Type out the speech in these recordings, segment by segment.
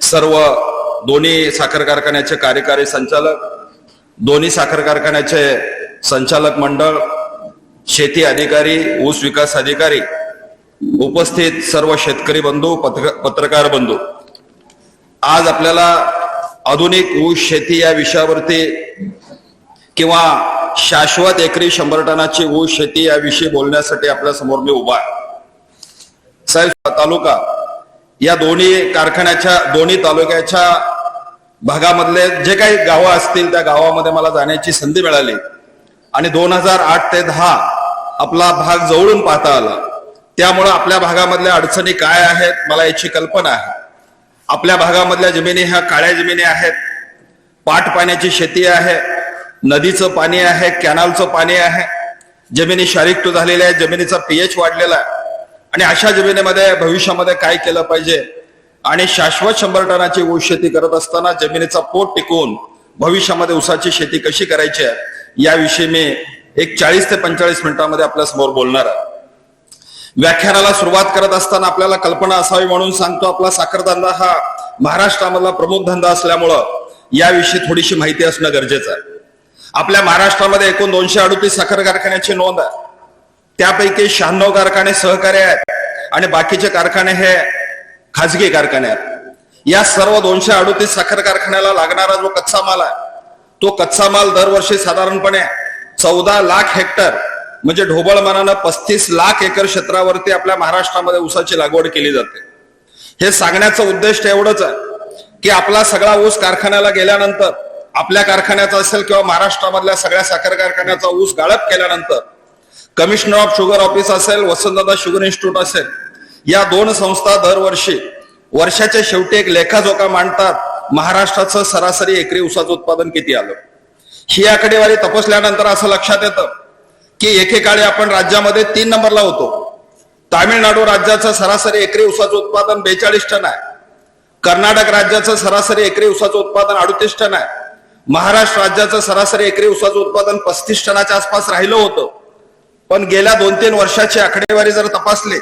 सर्व दोन्ही साखर कारखान्याचे कार्यकारी संचालक, दोन्ही साखर कारखान्याचे संचालक मंडळ, शेती अधिकारी, ऊस विकास अधिकारी, उपस्थित सर्व शेतकरी बंधू, पत्रकार बंधू, आज आपल्याला आधुनिक ऊस शेती या विषयावरती किंवा शाश्वत एकरी 100 टनाची ऊस शेती याविषयी बोलण्यासाठी आपल्या समोर मी उभा आहे. साहेब, तालुका या दोन्ही कारखान्याच्या, दोन्ही तालुक्याच्या भागामधले जे काही गावं असतील त्या गावामध्ये मला जाण्याची संधी मिळाली आणि 2008 ते 10 आपला भाग जवळून पाहता आला. त्यामुळे आपल्या भागामधल्या अडचणी काय आहेत मला याची कल्पना आहे. आपल्या भागामधल्या जमिनी ह्या काळ्या जमिनी आहेत, पाट पाण्याची शेती आहे, नदीचं पाणी आहे, कॅनलचं पाणी आहे, जमिनी क्षारीक्त झालेल्या आहेत, जमिनीचा पीएच वाढलेला आहे आणि अशा जमिनीमध्ये भविष्यामध्ये काय केलं पाहिजे आणि शाश्वत 100 टनाची ऊस शेती करत असताना जमिनीचा पोट टिकवून भविष्यामध्ये ऊसाची शेती कशी करायची आहे याविषयी मी एक 40 ते 45 मिनिटांमध्ये आपल्या समोर बोलणार आहे. व्याख्यानाला सुरुवात करत असताना आपल्याला कल्पना असावी म्हणून सांगतो, आपला साखर धंदा हा महाराष्ट्रामधला प्रमुख धंदा असल्यामुळं याविषयी थोडीशी माहिती असणं गरजेचं आहे. आपल्या महाराष्ट्रामध्ये एकूण 238 साखर कारखान्याची नोंद आहे. त्यापैकी 96 कारखाने सहकारी आहेत आणि बाकीचे कारखाने हे खाजगी कारखाने आहेत. या सर्व 238 साखर कारखान्याला लागणारा जो कच्चा माल आहे तो कच्चा माल दरवर्षी साधारणपणे 14 लाख हेक्टर म्हणजे ढोबळ मानानं 35 लाख एकर क्षेत्रावरती आपल्या महाराष्ट्रामध्ये ऊसाची लागवड केली जाते. हे सांगण्याचं उद्दिष्ट एवढंच आहे की आपला सगळा ऊस कारखान्याला गेल्यानंतर, आपल्या कारखान्याचा असेल किंवा महाराष्ट्रामधल्या सगळ्या साखर कारखान्याचा ऊस गाळप केल्यानंतर कमिशनर ऑफ शुगर ऑफिस असेल, वसंतदादा शुगर इन्स्टिट्यूट असेल, या 2 संस्था दरवर्षी वर्षाच्या शेवटी एक लेखाजोखा मांडतात महाराष्ट्राचं सरासरी एकरी ऊसाचं उत्पादन किती आलं. ही आकडेवारी तपासल्यानंतर असं लक्षात येतं की एकेकाळी आपण राज्यामध्ये 3 नंबरला होतो. तामिळनाडू राज्याचं सरासरी एकरी ऊसाचं उत्पादन 42 टन आहे. कर्नाटक राज्याचं सरासरी एकरी ऊसाचं उत्पादन 38 टन आहे. महाराष्ट्र राज्याचं सरासरी एकरी ऊसाचं उत्पादन 35 टनाच्या आसपास राहिलं होतं. पण गेल्या 2-3 वर्षाची आकडेवारी जर तपासली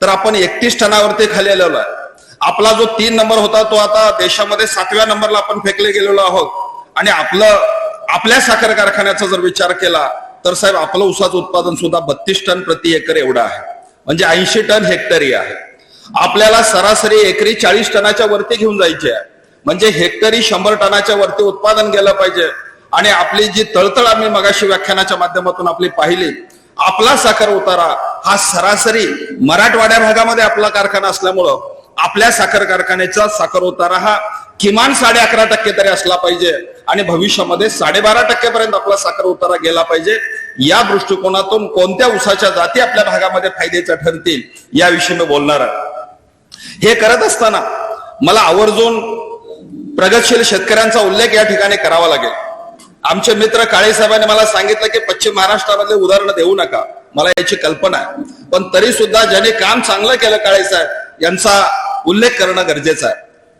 तर आपण 31 टनावरती खाली आलेलो आहे. आपला जो 3 नंबर होता तो आता देशामध्ये 7व्या नंबरला आपण फेकले गेलेलो आहोत. आणि आपल्या साखर कारखान्याचा जर विचार केला तर साहेब आपलं ऊसाचं उत्पादन सुद्धा 32 टन प्रति एकर एवढं आहे, म्हणजे 80 टन हेक्टरी आहे. आपल्याला सरासरी एकरी 40 टनाच्या वरती घेऊन जायची आहे, म्हणजे हेक्टरी 100 टनाच्या वरती उत्पादन गेलं पाहिजे. आणि आपली जी तळतळ आम्ही मगाशी व्याख्यानाच्या माध्यमातून आपली पाहिली, आपला साखर उतारा हा सरासरी मराठवाड्या भागामध्ये आपला कारखाना असल्यामुळं आपल्या साखर कारखान्याचा साखर उतारा हा किमान 11.5% तरी असला पाहिजे आणि भविष्यामध्ये 12.5% पर्यंत आपला साखर उतारा गेला पाहिजे. या दृष्टिकोनातून कोणत्या ऊसाच्या जाती आपल्या भागामध्ये फायद्याच्या ठरतील याविषयी मी बोलणार आहे. हे करत असताना मला आवर्जून प्रगतशील शेतकऱ्यांचा उल्लेख या ठिकाणी करावा लागेल. आमचे मित्र काळे साहेबांनी मला सांगितलं की पश्चिम महाराष्ट्रामधले उदाहरणं देऊ नका, मला याची कल्पना आहे, पण तरी सुद्धा ज्याने काम चांगलं केलं काळे साहेब यांचा उल्लेख करणं गरजेचं आहे.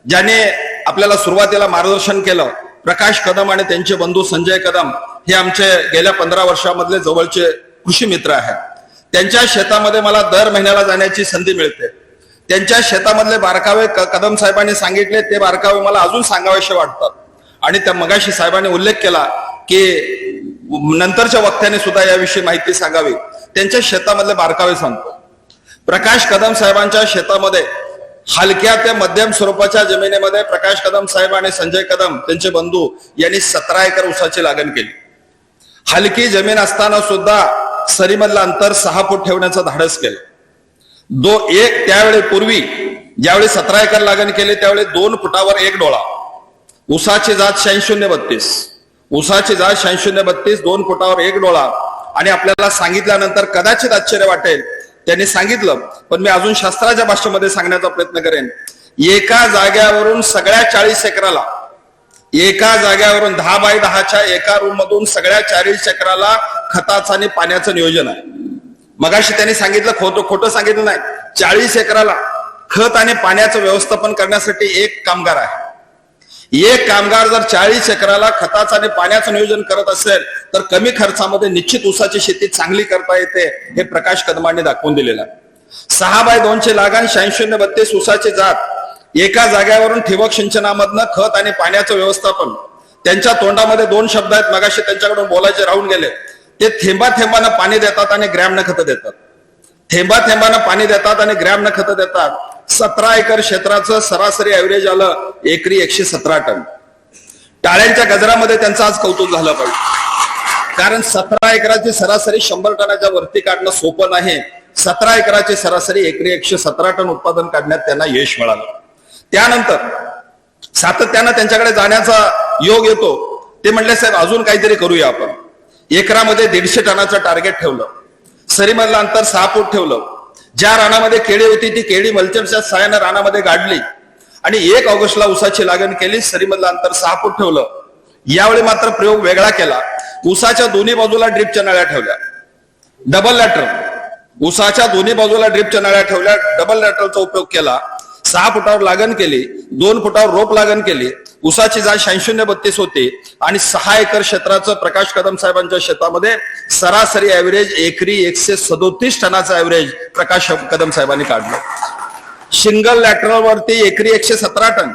ज्याने आपल्याला सुरुवातीला मार्गदर्शन केलं, प्रकाश कदम आणि त्यांचे बंधू संजय कदम हे आमचे गेल्या 15 वर्षामधले जवळचे कृषी मित्र आहेत. त्यांच्या शेतामध्ये मला दर महिन्याला जाण्याची संधी मिळते. त्यांच्या शेतामधले बारकावे कदम साहेबांनी सांगितले, ते बारकावे मला अजून सांगावेसे वाटतात. आणि त्या मगाशी साहेबांनी उल्लेख केला की नंतरच्या वक्त्याने सुद्धा याविषयी माहिती सांगावी. त्यांच्या शेतामधले बारकावे सांगतो. प्रकाश कदम साहेबांच्या शेतामध्ये हलक्या ते मध्यम स्वरूपाच्या जमिनीमध्ये प्रकाश कदम साहेब आणि संजय कदम त्यांचे बंधू यांनी 17 एकर ऊसाची लागण केली. हलकी जमीन असताना सुद्धा सरीमधलं अंतर 6 फूट ठेवण्याचं धाडस केलं. त्यावेळी पूर्वी ज्यावेळी 17 एकर लागण केली त्यावेळी 2 फुटावर 1 डोळा. ऊसाची जात 8632, ऊसाची जात 8632, 2 फुटावर 1 डोळा. आणि आपल्याला सांगितल्यानंतर कदाचित आश्चर्य वाटेल, त्यांनी सांगितलं पण मी अजून शास्त्राच्या भाषेमध्ये सांगण्याचा प्रयत्न करेन. एका जाग्यावरून सगळ्या 40 एकराला, एका जाग्यावरून 10 बाय 10च्या एका रूम मधून सगळ्या 40 एकराला खताचं आणि पाण्याचं नियोजन आहे. मगाशी त्यांनी सांगितलं, खोटं सांगितलं नाही, 40 एकराला खत आणि पाण्याचं व्यवस्थापन करण्यासाठी 1 कामगार आहे. एक कामगार जर 40 एकराला खताचं आणि पाण्याचं नियोजन करत असेल तर कमी खर्चामध्ये निश्चित ऊसाची शेती चांगली करता येते, हे प्रकाश कदमांनी दाखवून दिलेलं आहे. 6 बाय 2ची लागण 8632 ऊसाची जात एका जाग्यावरून ठिबक सिंचनामधनं खत आणि पाण्याचं व्यवस्थापन. त्यांच्या तोंडामध्ये दोन शब्द आहेत, मगाशी त्यांच्याकडून बोलायचे राहून गेले. ते थेंबा थेंबानं पाणी देतात आणि ग्रॅमनं खतं देतात. थेंबा थेंबानं पाणी देतात आणि ग्रॅमनं खतं देतात. 17 एकर क्षेत्राचं सरासरी ऍव्हरेज आलं एकरी 117 टन. टाळ्यांच्या गजरामध्ये त्यांचं आज कौतुक झालं पाहिजे, कारण 17 एकराची सरासरी 100 टनाच्या वरती काढणं सोपं नाही. 17 एकराची सरासरी एकरी 117 टन उत्पादन काढण्यात त्यांना यश मिळालं. त्यानंतर सातत्यानं त्यांच्याकडे जाण्याचा योग येतो. ते म्हणले, साहेब अजून काहीतरी करूया आपण. एकरामध्ये 150 टनाचं टार्गेट ठेवलं. सरीमधलं अंतर 6 फूट ठेवलं. ज्या रानामध्ये केळी होती ती केळी मल्चरच्या साहाय्यानं रानामध्ये गाडली आणि 1 ऑगस्टला ऊसाची लागण केली. सरीमधलं अंतर 6 फूट ठेवलं. यावेळी मात्र प्रयोग वेगळा केला. ऊसाच्या दोन्ही बाजूला ड्रिपच्या नळ्या ठेवल्या, डबल लॅटरल. ऊसाच्या दोन्ही बाजूला ड्रिपच्या नळ्या ठेवल्या, डबल लॅटरलचा उपयोग केला. 6 फुटावर लागण केली, 2 फुटावर रोप लागण केली. ऊसाची जात 8632 होती आणि 6 एकर क्षेत्राचं प्रकाश कदम साहेबांच्या शेतामध्ये सरासरी ऍव्हरेज एकरी 137 टनाचं ऍव्हरेज प्रकाश कदम साहेबांनी काढलं. सिंगल लॅटरल वरती एकरी 117 टन,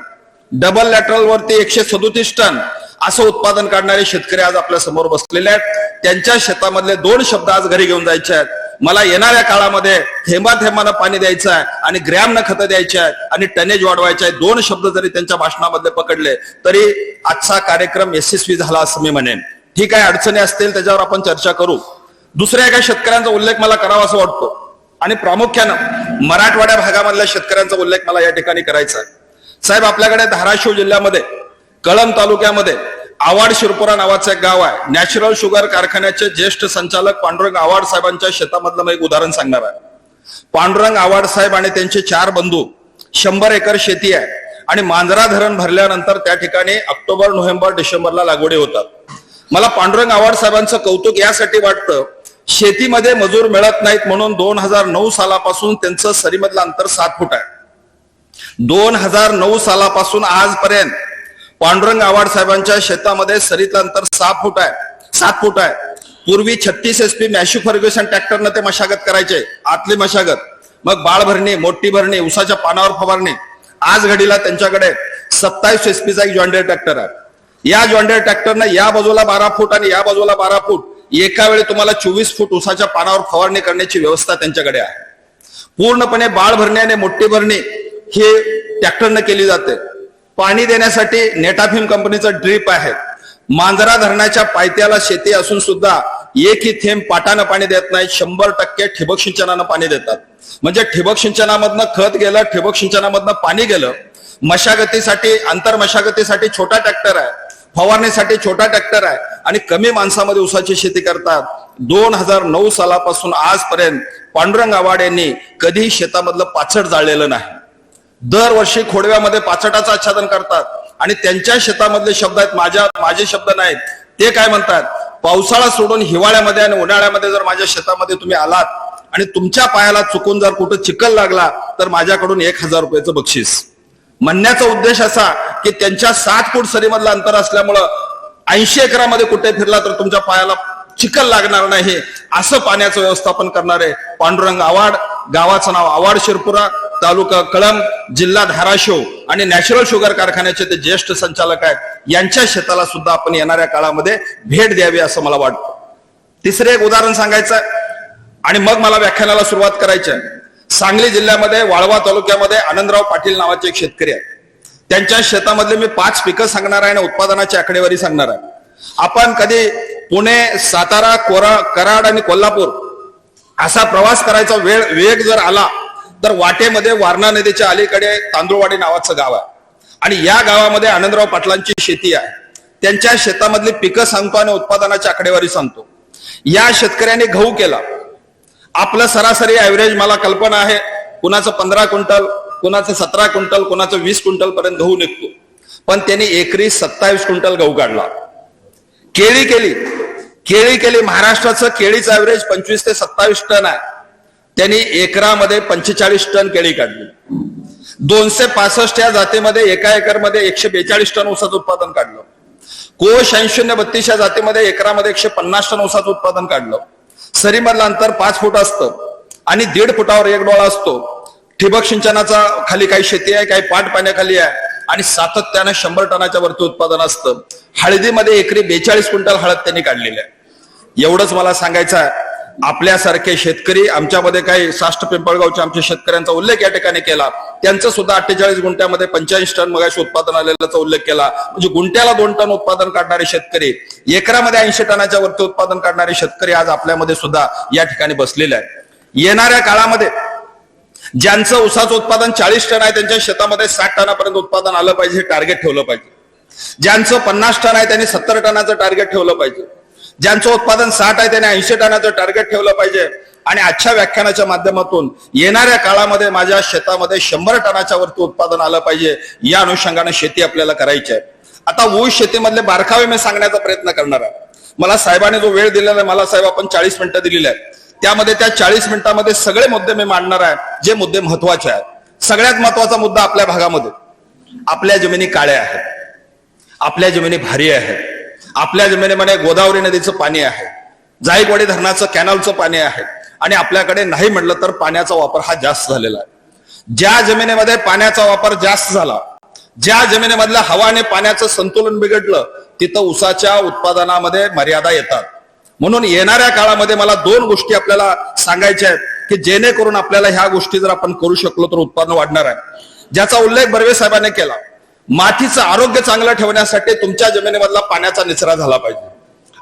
डबल लॅटरल वरती 137 टन असं उत्पादन काढणारे शेतकरी आज आपल्या समोर बसलेले आहेत. त्यांच्या शेतामधले 2 शब्द आज घरी घेऊन जायचे आहेत. मला येणाऱ्या काळामध्ये थेंबा थेंबानं पाणी द्यायचं आहे आणि ग्रॅमनं खतं द्यायची आहेत आणि टनेज वाढवायचे आहे. 2 शब्द जरी त्यांच्या भाषणामध्ये पकडले तरी आजचा कार्यक्रम यशस्वी झाला असं मी म्हणेन. ठीक आहे, अडचणी असतील त्याच्यावर आपण चर्चा करू. दुसऱ्या एका शेतकऱ्यांचा उल्लेख मला करावा असं वाटतो आणि प्रामुख्यानं मराठवाड्या भागामधल्या शेतकऱ्यांचा उल्लेख मला या ठिकाणी करायचा आहे. साहेब, आपल्याकडे धाराशिव जिल्ह्यामध्ये कळंब तालुक्यामध्ये आवाड शिरपुरा नावाचं एक गाव आहे. नॅचरल शुगर कारखान्याचे ज्येष्ठ संचालक पांडुरंग आवाड साहेबांच्या शेतामधलं मी एक उदाहरण सांगणार आहे. पांडुरंग आवाड साहेब आणि त्यांचे 4 बंधू 100 एकर शेती आहे आणि मांजरा धरण भरल्यानंतर त्या ठिकाणी ऑक्टोबर, नोव्हेंबर, डिसेंबरला लागवडी होतात. मला पांडुरंग आवाड साहेबांचं कौतुक यासाठी वाटतं, शेतीमध्ये मजूर मिळत नाहीत म्हणून 2009 सालापासून त्यांचं सरीमधलं अंतर 7 फूट आहे. 2009 सालापासून आजपर्यंत पांडुरंग आवाड साहेबांच्या शेतामध्ये सरीतलं अंतर 7 फूट आहे. पूर्वी 36 SP मॅश्यू फर्ग्युसन ट्रॅक्टरनं ते मशागत करायचे, आतली मशागत, मग बाळ भरणी, मोठी भरणी, उसाच्या पानावर फवारणी. आज घडीला त्यांच्याकडे 27 SPचा एक जॉन डियर ट्रॅक्टर आहे. या जॉन डियर ट्रॅक्टरनं या बाजूला 12 फूट आणि या बाजूला 12 फूट, एका वेळी तुम्हाला 24 फूट उसाच्या पानावर फवारणी करण्याची व्यवस्था त्यांच्याकडे आहे. पूर्णपणे बाळ भरणी आणि मोठी भरणी हे ट्रॅक्टरनं केली जाते. पाणी देण्यासाठी नेटाफिम कंपनीचं ड्रीप आहे. मांजरा धरणाच्या पायथ्याला शेती असून सुद्धा एकही थेंब पाटानं पाणी देत नाही. 100% ठिबक सिंचनानं पाणी देतात. म्हणजे ठिबक सिंचनामधनं खत गेलं, ठिबक सिंचनामधनं पाणी गेलं. मशागतीसाठी, आंतर मशागतीसाठी छोटा ट्रॅक्टर आहे, फवारणीसाठी छोटा ट्रॅक्टर आहे आणि कमी माणसामध्ये उसाची शेती करतात. 2009 सालापासून आजपर्यंत पांडुरंग आवाड यांनी कधीही शेतामधलं पाचट जाळलेलं नाही. दरवर्षी खोडव्यामध्ये पाचटाचं आच्छादन करतात आणि त्यांच्या शेतामधले शब्द आहेत, माझे शब्द नाहीत. ते काय म्हणतात, पावसाळा सोडून हिवाळ्यामध्ये आणि उन्हाळ्यामध्ये जर माझ्या शेतामध्ये तुम्ही आलात आणि तुमच्या पायाला चुकून जर कुठं चिखल लागला तर माझ्याकडून 1000 रुपयाचं बक्षीस. म्हणण्याचा उद्देश असा की त्यांच्या 7 फूट सरीमधलं अंतर असल्यामुळं 80 एकरामध्ये कुठे फिरला तर तुमच्या पायाला चिखल लागणार नाही असं पाण्याचं व्यवस्थापन करणारे पांडुरंग आवाड. गावाचं नाव आवाड शिरपुरा, तालुका कळंब, जिल्हा धाराशिव आणि नॅचरल शुगर कारखान्याचे ते ज्येष्ठ संचालक आहेत. यांच्या शेताला सुद्धा आपण येणाऱ्या काळामध्ये भेट द्यावी असं मला वाटतं. तिसरे एक उदाहरण सांगायचं आणि मग मला व्याख्यानाला सुरुवात करायची आहे. सांगली जिल्ह्यामध्ये वाळवा तालुक्यामध्ये आनंदराव पाटील नावाचे एक शेतकरी आहेत. त्यांच्या शेतामधले मी 5 पिकं सांगणार आहे आणि उत्पादनाची आकडेवारी सांगणार आहे. आपण कधी पुणे, सातारा, कराड आणि कोल्हापूर असा प्रवास करायचा वेग जर आला तर वाटेमध्ये वारणा नदीच्या अलीकडे तांदूळवाडी नावाचं गाव आहे आणि या गावामध्ये आनंदराव पाटलांची शेती आहे. त्यांच्या शेतामधली पिकं सांगतो आणि उत्पादनाची आकडेवारी सांगतो. या शेतकऱ्याने गहू केला. आपलं सरासरी ऍव्हरेज मला कल्पना आहे, कुणाचं 15 क्विंटल, कुणाचं 17 क्विंटल, कुणाचं 20 क्विंटल पर्यंत गहू निघतो. पण त्यांनी एकरी 27 क्विंटल गहू काढला. केळी केली. महाराष्ट्राचं केळीचं ऍव्हरेज 25 ते 27 टन आहे. त्यांनी एकरामध्ये 45 टन केळी काढली. 265 या जातीमध्ये एका एकरमध्ये 142 टन ऊसाचं उत्पादन काढलं. कोश 8632 या जातीमध्ये एकरामध्ये 150 टन ऊसाचं उत्पादन काढलं. सरीमधलं अंतर 5 फूट असतं आणि 1.5 फुटावर एक डोळा असतो. ठिबक सिंचनाचा खाली काही शेती आहे, काही पाट पाण्याखाली आहे आणि सातत्याने 100 टनाच्या वरती उत्पादन असतं. हळदीमध्ये एकरी 42 क्विंटल हळद त्यांनी काढलेली आहे. एवढंच मला सांगायचं आहे, आपल्यासारखे शेतकरी, आमच्यामध्ये काही साष्ट पिंपळगावच्या आमच्या शेतकऱ्यांचा उल्लेख या ठिकाणी केला, त्यांचं सुद्धा 48 गुंठ्यामध्ये 45 टन मगाशी उत्पादन आलेल्याचा उल्लेख केला. म्हणजे गुंठ्याला 2 टन उत्पादन काढणारे शेतकरी, एकरामध्ये 80 टनाच्या वरती उत्पादन काढणारे शेतकरी आज आपल्यामध्ये सुद्धा या ठिकाणी बसलेले आहे. येणाऱ्या काळामध्ये ज्यांचं ऊसाचं उत्पादन 40 टन आहे त्यांच्या शेतामध्ये 60 टनापर्यंत उत्पादन आलं पाहिजे, हे टार्गेट ठेवलं पाहिजे. ज्यांचं 50 टन आहे त्यांनी 70 टनाचं टार्गेट ठेवलं पाहिजे. ज्यांचं उत्पादन 60 आहे त्यांनी 80 टनाचं टार्गेट ठेवलं पाहिजे. आणि आजच्या व्याख्यानाच्या माध्यमातून येणाऱ्या काळामध्ये माझ्या शेतामध्ये 100 टनाच्या वरती उत्पादन आलं पाहिजे, या अनुषंगाने शेती आपल्याला करायची आहे. आता ऊस शेतीमधले बारकावे मी सांगण्याचा प्रयत्न करणार आहे. मला साहेबांनी जो वेळ दिलेला आहे, मला साहेब आपण 40 मिनिटं दिलेली आहेत, त्यामध्ये त्या 40 मिनिटांमध्ये सगळे मुद्दे मी मांडणार आहे जे मुद्दे महत्वाचे आहेत. सगळ्यात महत्वाचा मुद्दा आपल्या भागामध्ये, आपल्या जमिनी काळ्या आहेत, आपल्या जमिनी भारी आहेत, आपल्या जमिनीमध्ये गोदावरी नदीचं पाणी आहे, जायकवाडी धरणाचं कॅनलचं पाणी आहे आणि आपल्याकडे नाही म्हटलं तर पाण्याचा वापर हा जास्त झालेला आहे. ज्या जमिनीमध्ये पाण्याचा वापर जास्त झाला, ज्या जमिनीमधल्या हवा आणि पाण्याचं संतुलन बिघडलं, तिथं ऊसाच्या उत्पादनामध्ये मर्यादा येतात. म्हणून येणाऱ्या काळामध्ये मला 2 गोष्टी आपल्याला सांगायच्या आहेत की जेणेकरून आपल्याला ह्या गोष्टी जर आपण करू शकलो तर उत्पादन वाढणार आहे. ज्याचा उल्लेख बर्वे साहेबांनी केला, मातीचं आरोग्य चांगलं ठेवण्यासाठी तुमच्या जमिनीमधला पाण्याचा निचरा झाला पाहिजे.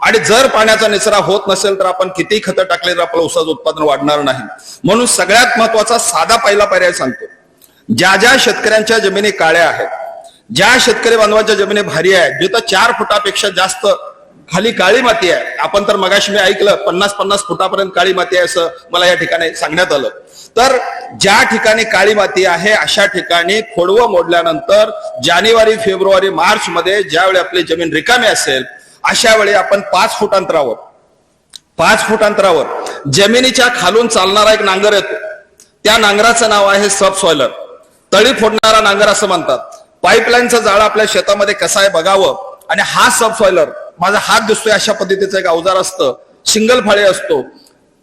आणि जर पाण्याचा निचरा होत नसेल तर आपण किती खतं टाकले तर आपलं ऊसाचं उत्पादन वाढणार नाही. म्हणून सगळ्यात महत्वाचा साधा पहिला पर्याय सांगतो, ज्या ज्या शेतकऱ्यांच्या जमिनी काळ्या आहेत, ज्या शेतकरी बांधवांच्या जमिनी भारी आहेत, जिथं 4 फुटापेक्षा जास्त खाली काळी माती आहे, आपण तर मगाशी मी ऐकलं 50-50 फुटापर्यंत काळी माती आहे असं मला या ठिकाणी सांगण्यात आलं. तर ज्या ठिकाणी काळी माती आहे अशा ठिकाणी खोडवं मोडल्यानंतर जानेवारी, फेब्रुवारी, मार्च मध्ये ज्यावेळी आपली जमीन रिकामी असेल अशा वेळी आपण 5 फूट अंतरावर जमिनीच्या खालून चालणारा एक नांगर येतो. त्या नांगराचं नाव आहे सबसॉइलर, तळी फोडणारा नांगर असं म्हणतात. पाईपलाईनचं जाळं आपल्या शेतामध्ये कसं आहे बघावं. आणि हा सबसॉइलर, माझा हात दिसतोय अशा पद्धतीचं एक अवजार असतं, सिंगल फाळे असतो.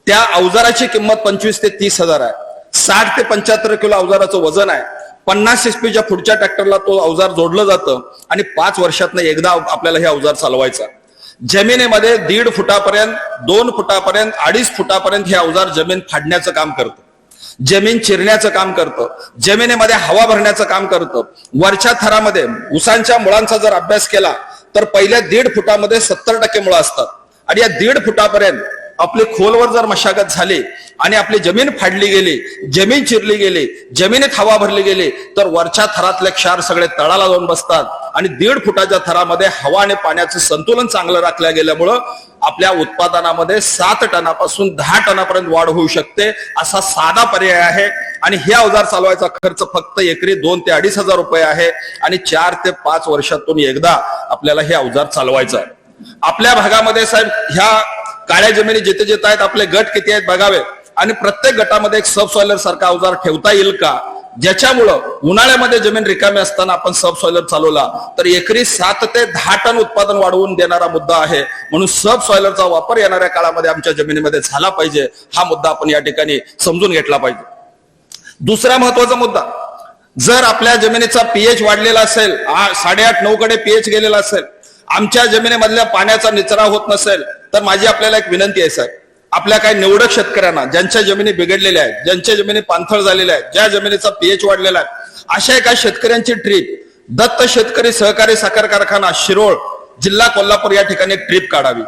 त्या अवजाराची किंमत 25 ते 30 हजार आहे. 60 ते 75 किलो अवजाराचं वजन आहे. 50 HP पुढच्या ट्रॅक्टरला तो अवजार जोडलं जातं आणि 5 वर्षातनं एकदा आपल्याला हे अवजार चालवायचं. जमिनीमध्ये 1.5 फुटापर्यंत, 2 फुटापर्यंत, 2.5 फुटापर्यंत हे अवजार जमीन फाडण्याचं काम करतं, जमीन चिरण्याचं काम करतं, जमिनीमध्ये हवा भरण्याचं काम करतं. वरच्या थरामध्ये ऊसांच्या मुळांचा जर अभ्यास केला तर पहिल्या 1.5 फुटामध्ये 70% मुळं असतात. आणि या 1.5 फुटापर्यंत आपली खोलवर जर मशागत झाली आणि आपली जमीन फाडली गेली, जमीन चिरली गेली, जमिनीत हवा भरली गेली तर वरच्या थरातले क्षार सगळे तळाला जाऊन बसतात. आणि 1.5 फुटाच्या थरामध्ये हवा आणि पाण्याचं संतुलन चांगलं राखल्या गेल्यामुळं आपल्या उत्पादनामध्ये 7 टनापासून 10 टनापर्यंत वाढ होऊ शकते. असा साधा पर्याय आहे. आणि हे अवजार चालवायचा खर्च फक्त एकरी 2 ते 2.5 हजार रुपये आहे. आणि 4 ते 5 वर्षातून एकदा आपल्याला हे अवजार चालवायचं आहे. आपल्या भागामध्ये साहेब ह्या काळ्या जमिनी जिथे जिथे आहेत आपले गट किती आहेत बघावे आणि प्रत्येक गटामध्ये एक सबसॉइलर सारखा अवजार ठेवता येईल का, ज्याच्यामुळं उन्हाळ्यामध्ये जमीन रिकामी असताना आपण सबसॉइलर चालवला तर एकरी 7 ते 10 टन उत्पादन वाढवून देणारा मुद्दा आहे. म्हणून सबसॉइलरचा वापर येणाऱ्या काळामध्ये आमच्या जमिनीमध्ये झाला पाहिजे. हा मुद्दा आपण या ठिकाणी समजून घेतला पाहिजे. दुसरा महत्वाचा मुद्दा, जर आपल्या जमिनीचा पीएच वाढलेला असेल, 8.5-9 कडे पीएच गेलेला असेल, आमच्या जमिनीमधल्या पाण्याचा निचरा होत नसेल तर माझी आपल्याला एक विनंती आहे साहेब, आपल्या काही निवडक शेतकऱ्यांना ज्यांच्या जमिनी बिघडलेल्या आहेत, ज्यांच्या जमिनी पाणथळ झालेल्या आहेत, ज्या जमिनीचा पीएच वाढलेला आहे, अशा एका शेतकऱ्यांची ट्रीप दत्त शेतकरी सहकारी साखर कारखाना शिरोळ, जिल्हा कोल्हापूर या ठिकाणी एक ट्रीप काढावी.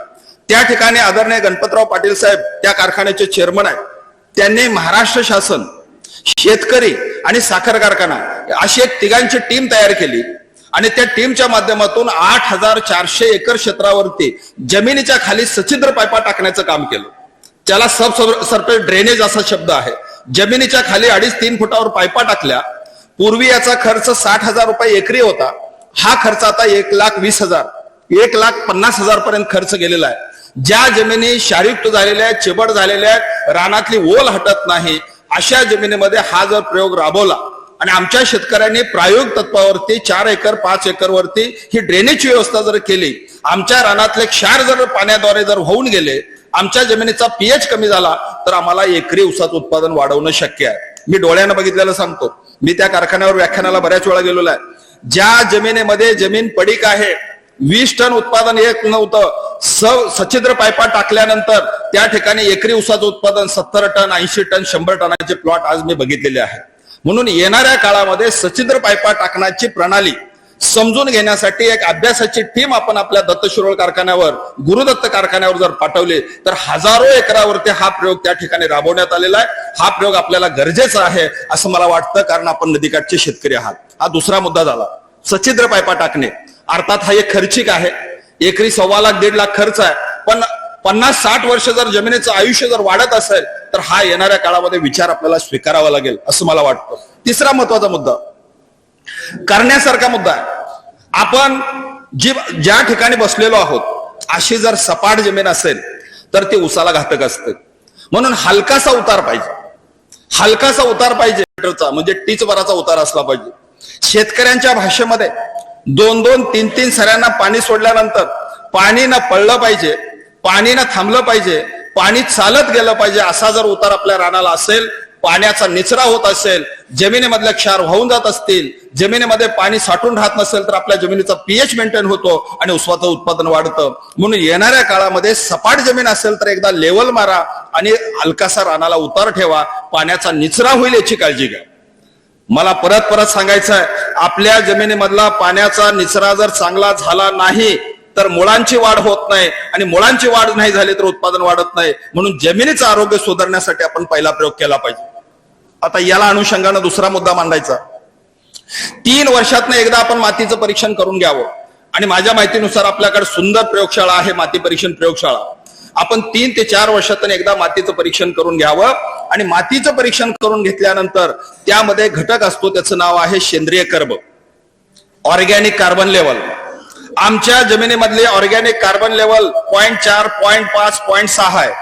त्या ठिकाणी आदरणीय गणपतराव पाटील साहेब त्या कारखान्याचे चेअरमन आहेत. त्यांनी महाराष्ट्र शासन, शेतकरी आणि साखर कारखाना अशी एक तिघांची टीम तयार केली आणि त्या टीमच्या माध्यमातून 8400 एकर क्षेत्रावरती जमिनीच्या खाली सच्छिद्र पायपा टाकण्याचं काम केलं. त्याला सबसर्फेस ड्रेनेज असा शब्द आहे. जमिनीच्या खाली 2.5-3 फुटावर पायपा टाकल्या. पूर्वी याचा खर्च 60,000 रुपये एकरी होता. हा खर्च आता 1,20,000, 1,50,000 पर्यंत खर्च गेलेला आहे. ज्या जमिनी क्षारयुक्त झालेल्या आहेत, चिबड झालेल्या आहेत, रानातली ओल हटत नाही, अशा जमिनीमध्ये हा जर प्रयोग राबवला आणि आमच्या शेतकऱ्यांनी प्रायोगिक तत्वावरती 4 एकर 5 एकर वरती ही ड्रेनेजची व्यवस्था जर केली, आमच्या रानातले क्षार जर पाण्याद्वारे जर होऊन गेले, आमच्या जमिनीचा पीएच कमी झाला तर आम्हाला एकरी ऊसाचं उत्पादन वाढवणं शक्य आहे. मी डोळ्यानं बघितलेलं सांगतो. मी त्या कारखान्यावर व्याख्यानाला बऱ्याच वेळा गेलेलो आहे. ज्या जमिनीमध्ये जमीन पडीक आहे, 20 टन उत्पादन येत नव्हतं, सच्छिद्र पायपा टाकल्यानंतर त्या ठिकाणी एकरी ऊसाचं उत्पादन 70 टन, 80 टन, 100 टनाचे प्लॉट आज मी बघितलेले आहे. म्हणून येणाऱ्या काळामध्ये सच्छिद्र पायपा टाकण्याची प्रणाली समजून घेण्यासाठी एक अभ्यासाची टीम आपण आपल्या दत्तशिरोळ कारखान्यावर, गुरुदत्त कारखान्यावर जर पाठवले तर हजारो एकरावरती हा प्रयोग त्या ठिकाणी राबवण्यात आलेला आहे. हा प्रयोग आपल्याला गरजेचा आहे असं मला वाटतं, कारण आपण नदीकाठचे शेतकरी आहात. हा दुसरा मुद्दा झाला, सच्छिद्र पायपा टाकणे. अर्थात हा एक खर्चिक आहे, एकरी 1.25 लाख 1.5 लाख खर्च आहे, पण 50-60 वर्ष जर जमिनीचं आयुष्य जर वाढत असेल तर हा येणाऱ्या काळामध्ये विचार आपल्याला स्वीकारावा लागेल असं मला वाटतं. तिसरा महत्वाचा मुद्दा, करण्यासारखा मुद्दा आहे. आपण ज्या ठिकाणी बसलेलो आहोत अशी जर सपाट जमीन असेल तर ती ऊसाला घातक असते. म्हणून हलकासा उतार पाहिजे, हलकासा उतार पाहिजे, म्हणजे टीचभराचा उतार असला पाहिजे. शेतकऱ्यांच्या भाषेमध्ये 2-2, 3-3 सऱ्यांना पाणी सोडल्यानंतर पाणी न पडलं पाहिजे, पाणी न थांबलं पाहिजे, पाणी चालत गेलं पाहिजे असा जर उतार आपल्या रानाला असेल, पाण्याचा निचरा होत असेल, जमिनीमधले क्षार वाहून जात असतील, जमिनीमध्ये पाणी साठून राहत नसेल तर आपल्या जमिनीचा पीएच मेंटेन होतो आणि ऊसाचं उत्पादन वाढतं. म्हणून येणाऱ्या काळामध्ये सपाट जमीन असेल तर एकदा लेवल मारा आणि हलकासा रानाला उतार ठेवा, पाण्याचा निचरा होईल याची काळजी घ्या. मला परत सांगायचं आहे, आपल्या जमिनीमधला पाण्याचा निचरा जर चांगला झाला नाही तर मुळांची वाढ होत नाही, आणि मुळांची वाढ नाही झाली तर उत्पादन वाढत नाही. म्हणून जमिनीचं आरोग्य सुधारण्यासाठी आपण पहिला प्रयोग केला पाहिजे. आता याला अनुषंगानं दुसरा मुद्दा मांडायचा, 3 वर्षातनं एकदा आपण मातीचं परीक्षण करून घ्यावं. आणि माझ्या माहितीनुसार आपल्याकडे सुंदर प्रयोगशाळा आहे, माती परीक्षण प्रयोगशाळा. आपण 3 ते 4 वर्षातून एकदा मातीचं परीक्षण करून घ्यावं. आणि मातीचं परीक्षण करून घेतल्यानंतर त्यामध्ये घटक असतो, त्याचं नाव आहे सेंद्रिय कर्ब, ऑर्गॅनिक कार्बन लेवल. आमच्या जमिनीमधले ऑर्गॅनिक कार्बन लेवल 0.4, 0.5, 0.6 आहे.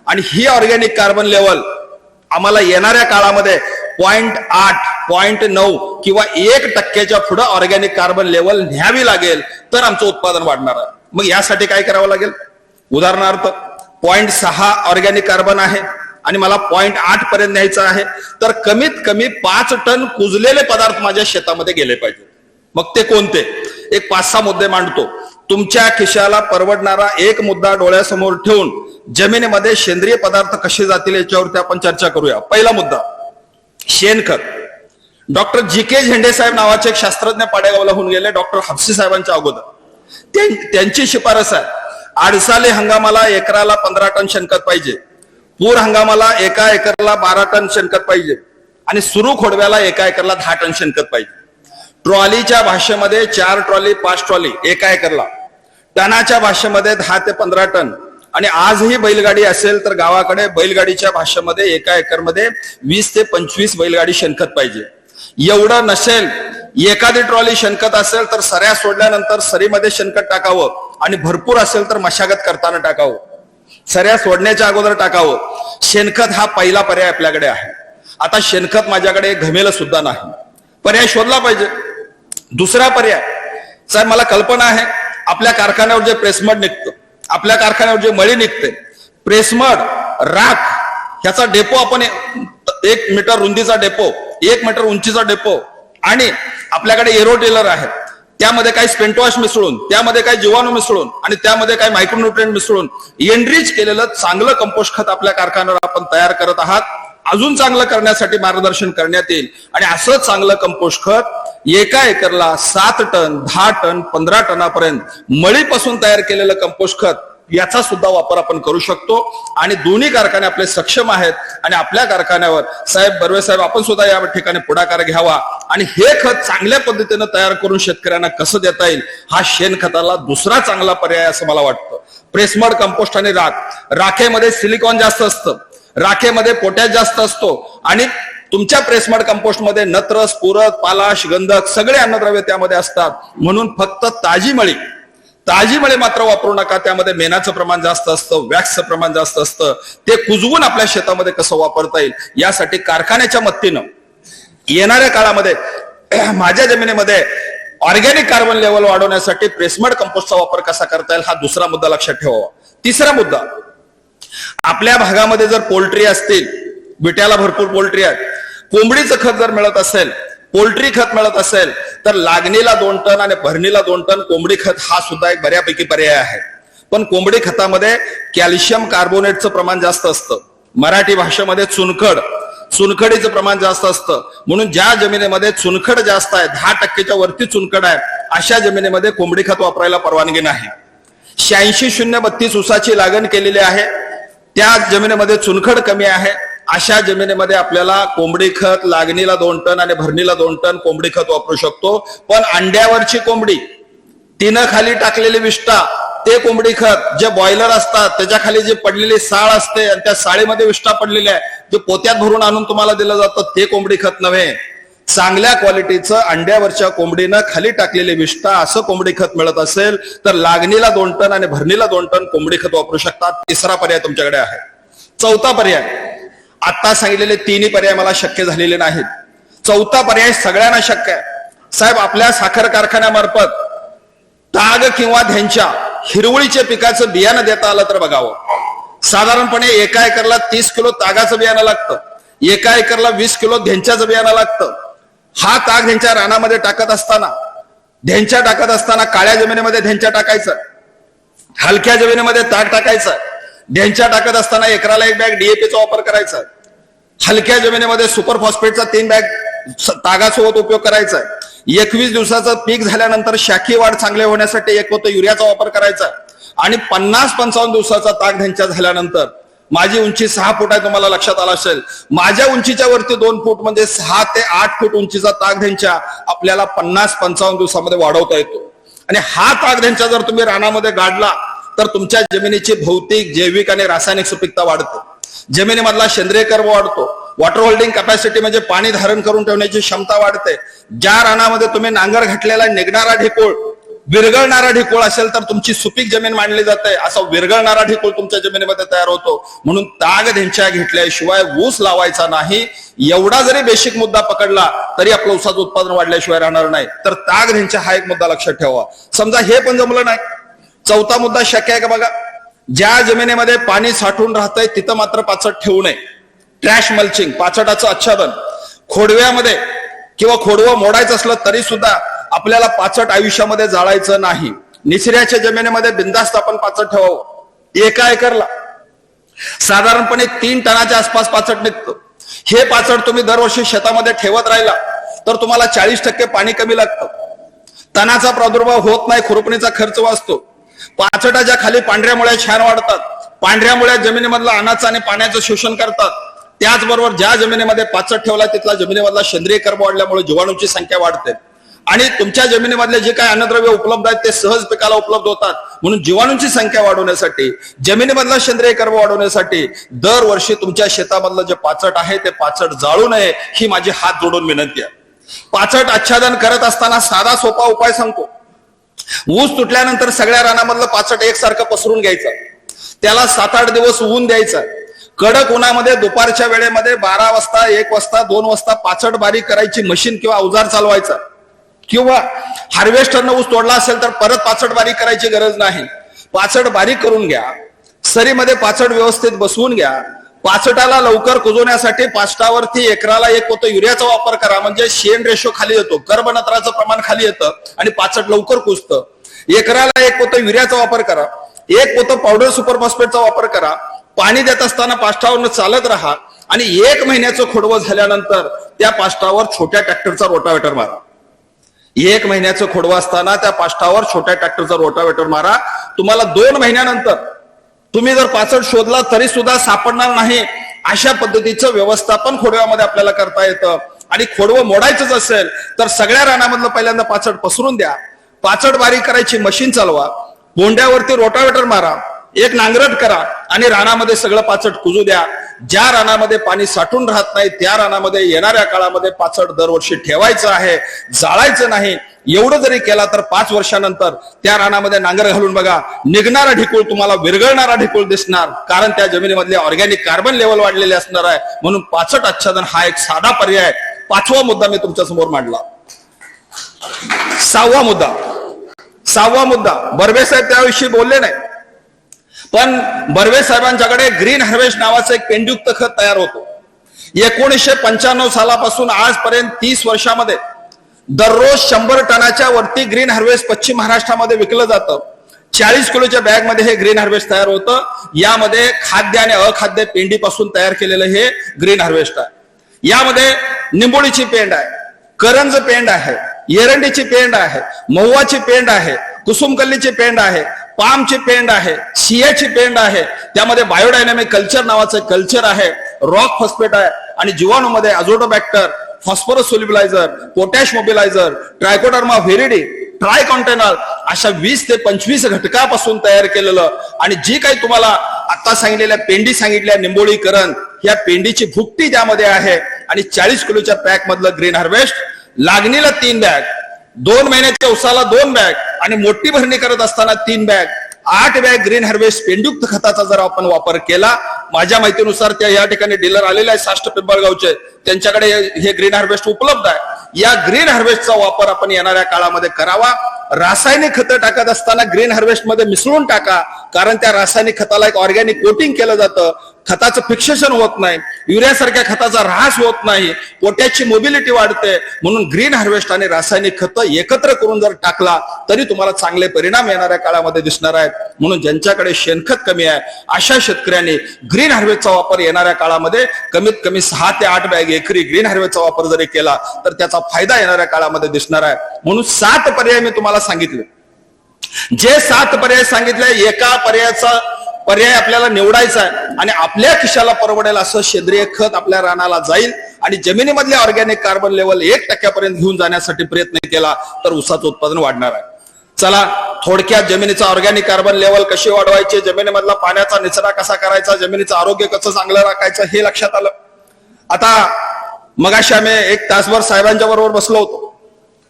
आणि ही ऑर्गॅनिक कार्बन लेवल आम्हाला येणाऱ्या काळामध्ये 0.8, 0.9 किंवा 1% पुढे ऑर्गॅनिक कार्बन लेवल न्यावी लागेल तर आमचं उत्पादन वाढणार आहे. मग यासाठी काय करावं लागेल? उदाहरणार्थ 0.6 ऑर्गॅनिक कार्बन आहे आणि मला 0.8 पर्यंत न्यायचं आहे, तर कमीत कमी 5 टन कुजलेले पदार्थ माझ्या शेतामध्ये गेले पाहिजे. मग ते कोणते? एक 5-6 मुद्दे मांडतो. तुमच्या खिशाला परवडणारा एक मुद्दा डोळ्यासमोर ठेवून जमिनीमध्ये सेंद्रिय पदार्थ कसे जातील याच्यावरती आपण चर्चा करूया. पहिला मुद्दा, शेणखत. Doctor GK. झेंडे साहेब नावाचे एक शास्त्रज्ञ पाडेगावला होऊन गेले, डॉक्टर हापसी साहेबांच्या अगोदर. त्यांची शिफारस आहे, आडसाले हंगामाला एकराला 15 टन शेणखत पाहिजे, पूर हंगामाला एका एकरला 12 टन शेणखत पाहिजे, आणि सुरू खोडव्याला एका एकरला 10 टन शेणखत पाहिजे. ट्रॉलीच्या भाषेमध्ये 4 ट्रॉली 5 ट्रॉली एका एकरला, टनाच्या भाषेमध्ये 10 ते 15 टन, आणि आजही बैलगाडी असेल तर गावाकडे बैलगाडीच्या भाषेमध्ये एका एकरमध्ये 20 ते 25 बैलगाडी शेणखत पाहिजे. एवढं नसेल, एखादी ट्रॉली शेणखत असेल तर सऱ्या सोडल्यानंतर सरीमध्ये शेणखत टाकावं, आणि भरपूर असेल तर मशागत करताना टाकावं, सऱ्या सोडण्याच्या अगोदर टाकावं. शेणखत हा पहिला पर्याय आपल्याकडे आहे. आता शेणखत माझ्याकडे घमेलं सुद्धा नाही, पर्याय शोधला पाहिजे. दुसरा पर्याय, साहेब मला कल्पना आहे, आपल्या कारखान्यावर जे प्रेसमड निघतं, आपल्या कारखान्यावर जे मळी निघते, प्रेसमड, राख, ह्याचा डेपो आपण 1 मीटर रुंदीचा डेपो, 1 मीटर उंचीचा डेपो, आणि आपल्याकडे एरो टेलर आहे, त्यामध्ये काही स्पेंटवॉश मिसळून, त्यामध्ये काही जीवाणू मिसळून, आणि त्यामध्ये काही मायक्रोन्यूट्रिएंट मिसळून एनरिच केलेलं चांगलं कंपोस्ट खत आपल्या कारखान्यावर आपण तयार करत आहात. अजून चांगलं करण्यासाठी मार्गदर्शन करण्यात येईल. आणि असं चांगलं कंपोस्ट खत एका एकरला 7 टन, 10 टन, 15 टनापर्यंत मळीपासून तयार केलेलं कंपोस्ट खत याचा सुद्धा वापर आपण करू शकतो. आणि दोन्ही कारखाने आपले सक्षम आहेत, आणि आपल्या कारखान्यावर साहेब बर्वे साहेब आपण सुद्धा या ठिकाणी पुढाकार घ्यावा, आणि हे खत चांगल्या पद्धतीने तयार करून शेतकऱ्यांना कसं देता येईल, हा शेणखताला दुसरा चांगला पर्याय असं मला वाटतं. प्रेसमड, कंपोस्ट आणि राख. राखेमध्ये सिलिकॉन जास्त असतं, राखेमध्ये पोटॅश जास्त असतो, आणि तुमच्या प्रेसमड कंपोस्ट मध्ये नत्र, स्फुरद, पालाश, गंधक सगळे अन्नद्रव्य त्यामध्ये असतात. म्हणून फक्त ताजी मळी मात्र वापरू नका. त्यामध्ये मेणाचं प्रमाण जास्त असतं, वॅक्सचं प्रमाण जास्त असतं. ते कुजवून आपल्या शेतामध्ये कसं वापरता येईल यासाठी कारखान्याच्या मदतीनं येणाऱ्या काळामध्ये माझ्या जमिनीमध्ये ऑर्गॅनिक कार्बन लेवल वाढवण्यासाठी प्रेसमड कंपोस्टचा वापर कसा करता येईल हा दुसरा मुद्दा लक्षात ठेवावा. तिसरा मुद्दा, आपल्या भागामध्ये जर पोल्ट्री असतील, बिट्याला भरपूर पोल्ट्री आहेत, कोंबडीचं खत जर मिळत असेल, पोल्ट्री खत मिळत असेल, तर लागणीला 2 टन आणि भरणीला 2 टन कोंबडी खत हा सुद्धा एक बऱ्यापैकी पर्याय आहे. पण कोंबडी खतामध्ये कॅल्शियम कार्बोनेटचं प्रमाण जास्त असतं. मराठी भाषेमध्ये चुनखडीचं प्रमाण जास्त असतं. म्हणून ज्या जमिनीमध्ये चुनखड जास्त आहे, 10% वरती चुनखड आहे, अशा जमिनीमध्ये कोंबडी खत वापरायला परवानगी नाही. 86-0-32 ऊसाची लागण केलेली आहे, त्या जमिनीमध्ये चुनखड कमी आहे, अशा जमिनीमध्ये आपल्याला कोंबडी खत लागणीला 2 टन आणि भरणीला 2 टन कोंबडी खत वापरू शकतो. पण अंड्यावरची कोंबडी, तिनं खाली टाकलेली विष्ठा, ते कोंबडी खत, जे बॉयलर असतात त्याच्या खाली जे पडलेली साळ असते आणि त्या साळीमध्ये विष्ठा पडलेली आहे, जे पोत्यात भरून आणून तुम्हाला दिलं जातं, ते कोंबडी खत नव्हे. चांगल्या क्वालिटीचं अंड्यावरच्या कोंबडीनं खाली टाकलेली विष्ठा असं कोंबडी खत मिळत असेल तर लागणीला 2 टन आणि भरणीला 2 टन कोंबडी खत वापरू शकतात. तिसरा पर्याय तुमच्याकडे आहे. चौथा पर्याय, आता सांगितलेले तिन्ही पर्याय मला शक्य झालेले नाहीत. चौथा पर्याय सगळ्यांना शक्य आहे. साहेब, आपल्या साखर कारखान्यामार्फत ताग किंवा धेंच्या हिरवळीच्या पिकाचं बियाणं देता आलं तर बघावं. साधारणपणे एका एकरला 30 किलो तागाचं बियाणं लागतं, एका एकरला 20 किलो धेंच्याचं बियाणं लागतं. हा ताग धेंच्या रानामध्ये टाकत असताना, धेंच्या टाकत असताना काळ्या जमिनीमध्ये धेंच्या टाकायचं, हलक्या जमिनीमध्ये ताग टाकायचं. धेंच्या टाकत असताना एकराला 1 बॅग DAP चा वापर करायचा, हलक्या जमिनीमध्ये सुपर फॉस्फेटचा 3 बॅग तागासोबत उपयोग करायचा. 21 दिवसाचं पीक झाल्यानंतर शाखी वाढ चांगले होण्यासाठी 1 पोतं युरियाचा वापर करायचा. आणि 50-55 दिवसाचा ताग धेंच्या झाल्यानंतर, माझी उंची 6 फूट आहे, तुम्हाला लक्षात आलं असेल, माझ्या उंचीच्या वरती 2 फूट म्हणजे 6 ते 8 फूट उंचीचा ताग धेंच्या आपल्याला 50-55 दिवसामध्ये वाढवता येतो. आणि हा ताग धेंच्या जर तुम्ही रानामध्ये गाडला तर तुमच्या जमिनीची भौतिक, जैविक आणि रासायनिक सुपीकता वाढते. जमिनीमधला सेंद्रिय कर्ब वाढतो. वॉटर होल्डिंग कॅपॅसिटी म्हणजे पाणी धारण करून ठेवण्याची क्षमता वाढते. ज्या रानामध्ये तुम्ही नांगर घातलेला निघणारा ढिकोळ, विरघळणारा ढिकोळ असेल तर तुमची सुपीक जमीन मानली जाते. असा विरघळणारा ढिकोळ तुमच्या जमिनीमध्ये तयार होतो. म्हणून ताग धेंच्या घेतल्याशिवाय ऊस लावायचा नाही. एवढा जरी बेसिक मुद्दा पकडला तरी आपलं ऊसाचं उत्पादन वाढल्याशिवाय राहणार नाही. तर ताग धेंच्या हा एक मुद्दा लक्षात ठेवा. समजा हे पण जमलं नाही, चौथा मुद्दा शक्य आहे का बघा. ज्या जमिनीमध्ये पाणी साठून राहतंय तिथं मात्र पाचट ठेवू नये. ट्रॅश मल्चिंग, पाचटाचं आच्छादन. खोडव्यामध्ये किंवा खोडवं मोडायचं असलं तरी सुद्धा आपल्याला पाचट आयुष्यामध्ये जाळायचं नाही. निचऱ्याच्या जमिनीमध्ये बिनधास्त आपण पाचट ठेवावं. एका एकरला साधारणपणे 3 टनाच्या आसपास पाचट निघतं. हे पाचट तुम्ही दरवर्षी शेतामध्ये ठेवत राहिला तर तुम्हाला 40% पाणी कमी लागतं. तणाचा प्रादुर्भाव होत नाही, खुरपणीचा खर्च वाचतो. पाचटाच्या खाली पांढऱ्या मुळ्या छान वाढतात. पांढऱ्या मुळ्या जमिनीमधला अन्नाचं आणि पाण्याचं शोषण करतात. त्याचबरोबर ज्या जमिनीमध्ये पाचट ठेवला तिथला जमिनीमधला सेंद्रिय कर्ब वाढल्यामुळे जीवाणूंची संख्या वाढते आणि तुमच्या जमिनीमधले जे काही अन्नद्रव्य उपलब्ध आहेत ते सहज पिकाला उपलब्ध होतात. म्हणून जीवाणूंची संख्या वाढवण्यासाठी, जमिनीमधला सेंद्रिय कर्ब वाढवण्यासाठी दरवर्षी तुमच्या शेतामधलं जे पाचट आहे ते पाचट जाळू नये, ही माझी हात जोडून विनंती आहे. पाचट आच्छादन करत असताना साधा सोपा उपाय सांगतो. ऊस तुटल्यानंतर सगळ्या रानामधलं पाचट एकसारखं पसरून घ्यायचं. त्याला 7-8 दिवस ऊन द्यायचं. कडक उन्हामध्ये दुपारच्या वेळेमध्ये 12 वाजता, 1 वाजता, 2 वाजता पाचट बारीक करायची मशीन किंवा अवजार चालवायचा. किंवा हार्वेस्टरनं ऊस तोडला असेल तर परत पाचट बारीक करायची गरज नाही. पाचट बारीक करून घ्या. सरीमध्ये पाचट व्यवस्थित बसवून घ्या. पाचटाला लवकर कुजवण्यासाठी पाचटावरती एकराला 1 पोतं युरियाचा वापर करा. म्हणजे शेण रेशो खाली येतो, कर्बनत्राचं प्रमाण खाली येतं आणि पाचट लवकर कुजतं. एकराला 1 पोतं युरियाचा वापर करा. 1 पोतं पावडर सुपर फॉस्फेटचा वापर करा. पाणी देत असताना पाचटावरनं चालत राहा आणि 1 महिन्याचं खोडवं झाल्यानंतर त्या पाचटावर छोट्या ट्रॅक्टरचा रोटावेटर मारा. 1 महिन्याचं खोडवं असताना त्या पाचटावर छोट्या ट्रॅक्टरचा रोटावेटर मारा. तुम्हाला 2 महिन्यानंतर तुम्ही जर पाचट शोधला तरी सुद्धा सापडणार नाही. अशा पद्धतीचं व्यवस्थापन खोडव्यामध्ये आपल्याला करता येतं. आणि खोडवं मोडायचंच असेल तर सगळ्या रानामधलं पहिल्यांदा पाचट पसरून द्या. पाचट बारीक करायची मशीन चालवा. बोंड्यावरती रोटावेटर मारा. 1 नांगरट करा आणि रानामध्ये सगळं पाचट कुजू द्या. ज्या रानामध्ये पाणी साठून राहत नाही त्या रानामध्ये येणाऱ्या काळामध्ये पाचट दरवर्षी ठेवायचं आहे, जाळायचं नाही. एवढं जरी केला तर 5 वर्षानंतर त्या रानामध्ये नांगर घालून बघा, निघणारा ढिकोळ तुम्हाला विरघळणारा ढिकोळ दिसणार. कारण त्या जमिनीमधले ऑर्गॅनिक कार्बन लेवल वाढलेले असणार आहे. म्हणून पाचट आच्छादन हा एक साधा पर्याय. 5वा मुद्दा मी तुमच्या समोर मांडला. 6वा मुद्दा बर्वे साहेब त्याविषयी बोलले नाही, पण बर्वे साहेबांच्याकडे ग्रीन हार्वेस्ट नावाचं एक पेंडयुक्त खत तयार होतो. 1995 सालापासून आजपर्यंत 30 वर्षामध्ये दररोज 100 टनाच्या वरती ग्रीन हार्वेस्ट पश्चिम महाराष्ट्रामध्ये विकलं जातं. 40 किलोच्या बॅग मध्ये हे ग्रीन हार्वेस्ट तयार होतं. यामध्ये खाद्य आणि अखाद्य पेंडीपासून तयार केलेलं हे ग्रीन हार्वेस्ट आहे. यामध्ये निंबोळीची पेंड आहे, करंज पेंड आहे, एरंडीची पेंड आहे, महुवाची पेंड आहे, कुसुमकल्लीची पेंड आहे, पामची पेंड आहे, सियाची पेंड आहे. त्यामध्ये बायोडायनॅमिक कल्चर नावाचं कल्चर आहे, रॉक फॉस्फेट आहे आणि जीवाणूमध्ये azotobacter, phosphorus solubilizer, potash mobilizer, trichoderma viride, ट्राय कॉन्टेनर अशा 20 ते 25 घटकापासून तयार केलेलं आणि जी काही तुम्हाला आता सांगितलेल्या पेंडी सांगितल्या निंबोळीकरण या पेंडीची भुकटी त्यामध्ये आहे. आणि 40 किलोच्या पॅक मधलं ग्रीन हार्वेस्ट लागणीला 3 बॅग, 2 महिन्याच्या उसाला 2 बॅग आणि मोठी भरणी करत असताना 3 बॅग, 8 बॅग ग्रीन हार्वेस्ट पेंडयुक्त खताचा जर आपण वापर केला, माझ्या माहितीनुसार त्या या ठिकाणी डीलर आलेले आहे साष्ट पिंपळगावचे, त्यांच्याकडे हे ग्रीन हार्वेस्ट उपलब्ध आहे. या ग्रीन हार्वेस्टचा वापर आपण येणाऱ्या काळामध्ये करावा. रासायनिक खतं टाकत असताना ग्रीन हार्वेस्ट मध्ये मिसळून टाका, कारण त्या रासायनिक खताला एक ऑर्गॅनिक कोटिंग केलं जातं. खताचं फिक्सेशन होत नाही, युरियासारख्या खताचा ऱ्हास होत नाही, पोटॅशची मोबिलिटी वाढते. म्हणून ग्रीन हार्वेस्ट आणि रासायनिक खतं एकत्र करून जर टाकला तरी तुम्हाला चांगले परिणाम येणाऱ्या काळामध्ये दिसणार आहेत. म्हणून ज्यांच्याकडे शेणखत कमी आहे अशा शेतकऱ्यांनी ग्रीन हार्वेस्टचा वापर येणाऱ्या काळामध्ये कमीत कमी 6 ते 8 बॅग एकरी ग्रीन हार्वेस्टचा वापर जरी केला तर त्याचा फायदा येणाऱ्या काळामध्ये दिसणार आहे. म्हणून 7 पर्याय मी तुम्हाला सांगितले. जे 7 पर्याय सांगितले, एका पर्याय आपल्याला निवडायचा आहे आणि आपल्या खिशाला परवडेल असं सेंद्रिय खत आपल्या रानाला जाईल आणि जमिनीमधले ऑर्गॅनिक कार्बन लेवल 1% घेऊन जाण्यासाठी प्रयत्न केला तर ऊसाचं उत्पादन वाढणार आहे. चला थोडक्यात जमिनीचा ऑर्गॅनिक कार्बन लेवल कशी वाढवायचे, जमिनीमधला पाण्याचा निचरा कसा करायचा, जमिनीचं आरोग्य कसं चांगलं राखायचं हे लक्षात आलं. आता मगाशी आम्ही 1 तासभर साहेबांच्या बरोबर बसलो होतो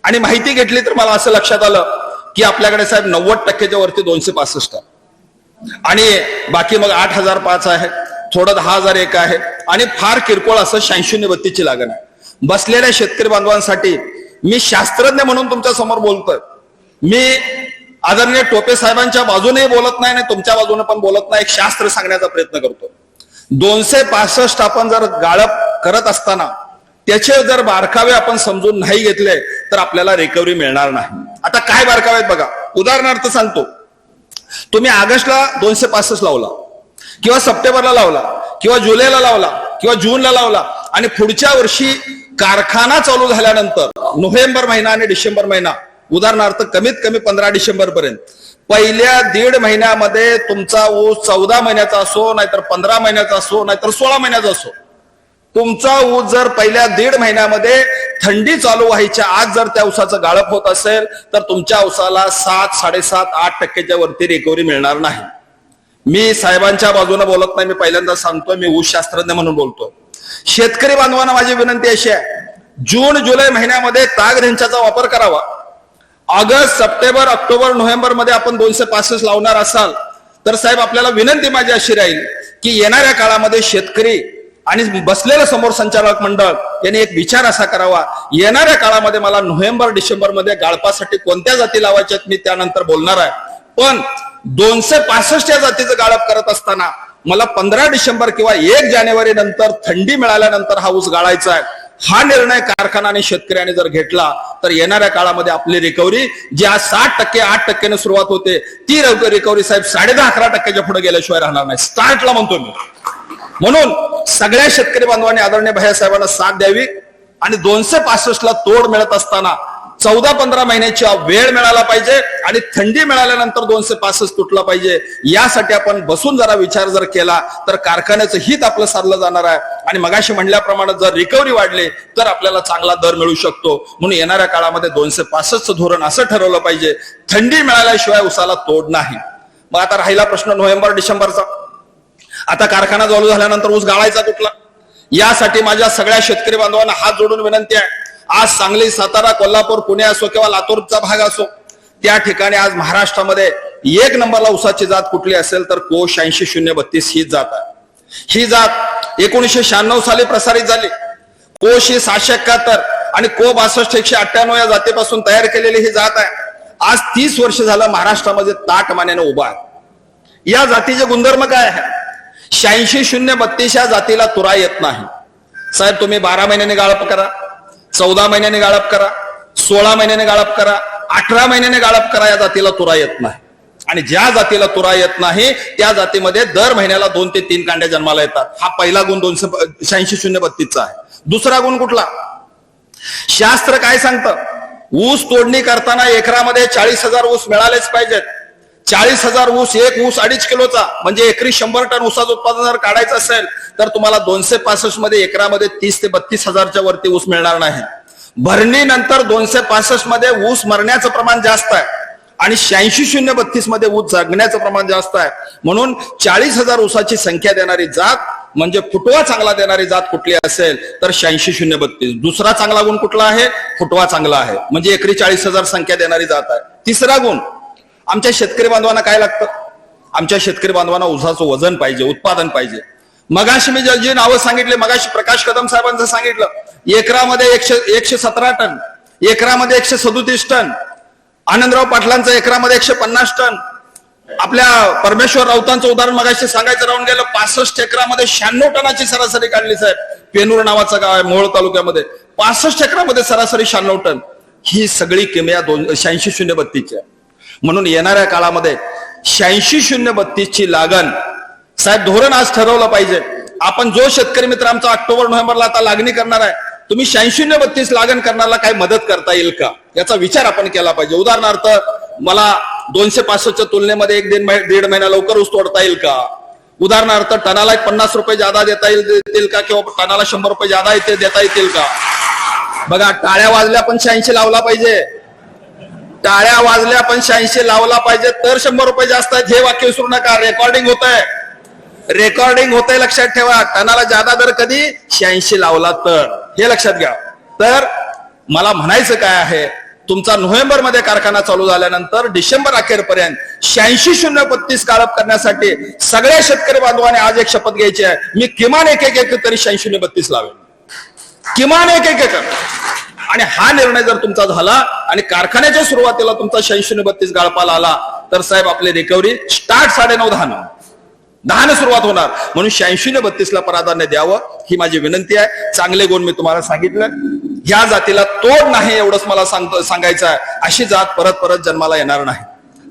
आणि माहिती घेतली तर मला असं लक्षात आलं की आपल्याकडे साहेब 90%च्या वरती 265 आहे आणि बाकी मग 8005 आहे, थोडं 10,001 आहे आणि फार किरकोळ असं 8632 ची लागण आहे. बसलेल्या शेतकरी बांधवांसाठी मी शास्त्रज्ञ म्हणून तुमच्या समोर बोलतोय. मी आदरणीय टोपे साहेबांच्या बाजूने बोलत नाही आणि तुमच्या बाजूने पण बोलत नाही, एक शास्त्र सांगण्याचा प्रयत्न करतो. 265 आपण जर गाळप करत असताना त्याचे जर बारकावे आपण समजून नाही घेतले तर आपल्याला रिकव्हरी मिळणार नाही. आता काय बारकावे आहेत बघा, उदाहरणार्थ सांगतो. तुम्ही ऑगस्टला 265 लावला किंवा सप्टेंबरला लावला किंवा जुलैला लावला किंवा जूनला लावला आणि पुढच्या वर्षी कारखाना चालू झाल्यानंतर नोव्हेंबर महिना आणि डिसेंबर महिना, उदाहरणार्थ कमीत कमी 15 डिसेंबर पर्यंत, पहिल्या 1.5 महिन्यामध्ये तुमचा ऊस 14 महिन्याचा असो, नाहीतर 15 महिन्याचा असो, नाहीतर 16 महिन्याचा असो, तुमचा ऊस जर पहिल्या 1.5 महिन्यामध्ये थंडी चालू व्हायच्या आज जर त्या ऊसाचं गाळप होत असेल तर तुमच्या ऊसाला 7, 7.5, 8% वरती रिकव्हरी मिळणार नाही. मी साहेबांच्या बाजूने बोलत नाही, मी पहिल्यांदा सांगतोय, मी ऊस शास्त्रज्ञ म्हणून बोलतोय. शेतकरी बांधवांना माझी विनंती अशी आहे, जून जुलै महिन्यामध्ये ताग ढेंचाचा वापर करावा. ऑगस्ट, सप्टेंबर, ऑक्टोबर, नोव्हेंबर मध्ये आपण 265 लावणार असाल तर साहेब आपल्याला विनंती माझी अशी राहील की येणाऱ्या काळामध्ये शेतकरी आणि बसलेलं समोर संचालक मंडळ यांनी एक विचार असा करावा, येणाऱ्या काळामध्ये मला नोव्हेंबर डिसेंबर मध्ये गाळपासाठी कोणत्या जाती लावायच्यात मी त्यानंतर बोलणार आहे, पण 265 या जातीचं गाळप करत असताना मला 15 डिसेंबर किंवा 1 जानेवारी नंतर थंडी मिळाल्यानंतर हा ऊस गाळायचा आहे. हा निर्णय कारखाना आणि शेतकऱ्याने जर घेतला तर येणाऱ्या काळामध्ये आपली रिकव्हरी जी आज 7%, 8% सुरुवात होते ती रिकव्हरी साहेब 10.5-11% पुढे गेल्याशिवाय राहणार नाही. स्टार्टला म्हणतो मी. म्हणून सगळ्या शेतकरी बांधवांनी आदरणीय भैयासाहेबांना साथ द्यावी आणि 265 ला तोड मिळत असताना 14-15 महिन्याची वेळ मिळाला पाहिजे आणि थंडी मिळाल्यानंतर 265 तुटला पाहिजे. यासाठी आपण बसून जरा विचार जर केला तर कारखान्याचं हित आपलं साधलं जाणार आहे आणि मगाशी म्हणल्याप्रमाणे जर रिकव्हरी वाढली तर आपल्याला चांगला दर मिळू शकतो. म्हणून येणाऱ्या काळामध्ये 265चं धोरण असं ठरवलं पाहिजे, थंडी मिळाल्याशिवाय उसाला तोड नाही. मग आता राहिला प्रश्न नोव्हेंबर डिसेंबरचा. आता कारखाना चालू झाल्यानंतर ऊस गाळायचा कुठला, यासाठी माझ्या सगळ्या शेतकरी बांधवांना हात जोडून विनंती आहे. आज सांगली, सातारा, कोल्हापूर, पुणे असो किंवा लातूरचा भाग असो, त्या ठिकाणी आज महाराष्ट्रामध्ये 1 नंबरला ऊसाची जात कुठली असेल तर को 86-032 ही जात आहे. ही जात 1996 साली प्रसारित झाली. को 771 आणि को 62-198 या जातीपासून तयार केलेली ही जात आहे. आज 30 वर्ष झालं महाराष्ट्रामध्ये ताट मानेने उभा आहे. या जातीचे गुणधर्म काय आहे? 86-032 या जातीला तुरा येत नाही. साहेब तुम्ही 12 महिन्याने गाळप करा, 14 महिन्याने गाळप करा, 16 महिन्याने गाळप करा, 18 महिन्याने गाळप करा, या जातीला तुरा येत नाही. आणि ज्या जातीला तुरा येत नाही त्या जातीमध्ये दर महिन्याला 2 ते 3 कांड्या जन्माला येतात. हा पहिला गुण 286-032 आहे. दुसरा गुण कुठला? शास्त्र काय सांगतं? ऊस तोडणी करताना एकरामध्ये 40,000 ऊस मिळालेच पाहिजेत. 40,000 ऊस, एक ऊस 2.5 किलोचा, म्हणजे एकरी 100 टन ऊसाचं उत्पादन जर काढायचं असेल तर तुम्हाला 265 मध्ये एकरामध्ये 30 ते 32,000च्या वरती ऊस मिळणार नाही. भरणीनंतर 265 मध्ये ऊस मरण्याचं प्रमाण जास्त आहे आणि 86-032 मध्ये ऊस जगण्याचं प्रमाण जास्त आहे. म्हणून 40,000 ऊसाची संख्या देणारी जात म्हणजे फुटवा चांगला देणारी जात कुठली असेल तर 86-032. दुसरा चांगला गुण कुठला आहे? फुटवा चांगला आहे, म्हणजे एकरी 40,000 संख्या देणारी जात आहे. तिसरा गुण, आमच्या शेतकरी बांधवांना काय लागतं? आमच्या शेतकरी बांधवांना ऊसाचं वजन पाहिजे, उत्पादन पाहिजे. मगाशी मी जी नावं सांगितले, मगाशी प्रकाश कदम साहेबांचं सांगितलं, एकरामध्ये 117 टन, एकरामध्ये 137 टन, आनंदराव पाटलांचं एकरामध्ये 150 टन, आपल्या परमेश्वर राऊतांचं उदाहरण मगाशी सांगायचं राहून गेलं, 65 एकरामध्ये 96 टनाची सरासरी काढली साहेब. पेनूर नावाचं गाव आहे मोहोळ तालुक्यामध्ये, 65 एकरामध्ये सरासरी 96 टन. ही सगळी किमया 86-032 आहे. म्हणून येणाऱ्या काळामध्ये 86-032 ची लागण साहेब धोरण आज ठरवलं पाहिजे. आपण जो शेतकरी मित्र आमचा ऑक्टोबर नोव्हेंबरला आता लागणी करणार आहे, तुम्ही 86-032 लागण करण्याला काही मदत करता येईल का याचा विचार आपण केला पाहिजे. उदाहरणार्थ मला 265च्या तुलनेमध्ये 1-1.5 महिना लवकर ऊस तोडता येईल का? उदाहरणार्थ टनाला 50 रुपये जादा देता येतील का, किंवा टनाला 100 रुपये जादा देता येतील का? बघा, टाळ्या वाजल्या पण 86 लावला पाहिजे, टाळ्या वाजल्या पण 86 लावला पाहिजे तर 100 रुपये जास्त आहेत. हे वाक्य विसरू नका, रेकॉर्डिंग होत आहे, रेकॉर्डिंग होतंय, लक्षात ठेवा. टनाला जादा दर कधी? 86 लावला तर. हे लक्षात घ्या. तर मला म्हणायचं काय आहे, तुमचा नोव्हेंबर मध्ये कारखाना चालू झाल्यानंतर डिसेंबर अखेरपर्यंत 86-032 गाळप करण्यासाठी सगळ्या शेतकरी बांधवांनी आज एक शपथ घ्यायची आहे. मी किमान एक तरी 86-032 लावेन, किमान एक एकर. आणि हा निर्णय जर तुमचा झाला आणि कारखान्याच्या सुरुवातीला तुमचा 86-032 गाळपाला आला तर साहेब आपली रिकव्हरी स्टार्ट 9:30 सुरुवात होणार. म्हणून 86-032 ला प्राधान्य द्यावं ही माझी विनंती आहे. चांगले गुण मी तुम्हाला सांगितलं. ह्या जातीला तोड नाही एवढंच मला सांगायचं आहे. अशी जात परत परत जन्माला येणार नाही.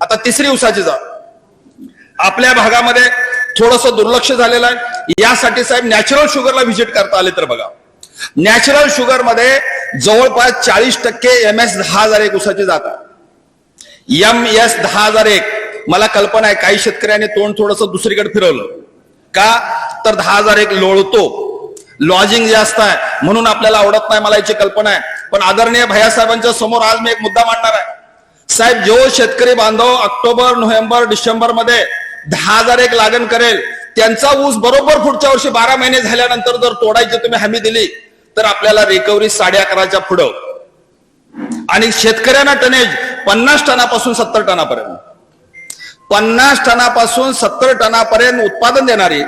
आता तिसरी ऊसाची जात आपल्या भागामध्ये थोडस दुर्लक्ष झालेलं आहे. यासाठी साहेब नॅचरल शुगरला व्हिजिट करता आले तर बघा, नॅचरल शुगर मध्ये जवळपास 40% MS 10,001 ऊसाची जात आहे. MS 10,001 मला कल्पना आहे काही शेतकऱ्यांनी तोंड थोडस दुसरीकडे फिरवलं का, तर 10,001 लोळतो, लॉजिंग जास्त आहे म्हणून आपल्याला आवडत नाही, मला याची कल्पना आहे. पण आदरणीय भैयासाहेबांच्या समोर आज मी एक मुद्दा मांडणार आहे. साहेब, जो शेतकरी बांधव ऑक्टोबर नोव्हेंबर डिसेंबर मध्ये 10,001 लागण करेल त्यांचा ऊस बरोबर पुढच्या वर्षी 12 महिने झाल्यानंतर जर तोडायची तुम्ही हमी दिली तर आपल्याला रिकव्हरी 11.5च्या पुढं, आणि शेतकऱ्यांना टनेज 50 टनापासून 70 टनापर्यंत, 50 टनापासून 70 टनापर्यंत उत्पादन देणारी,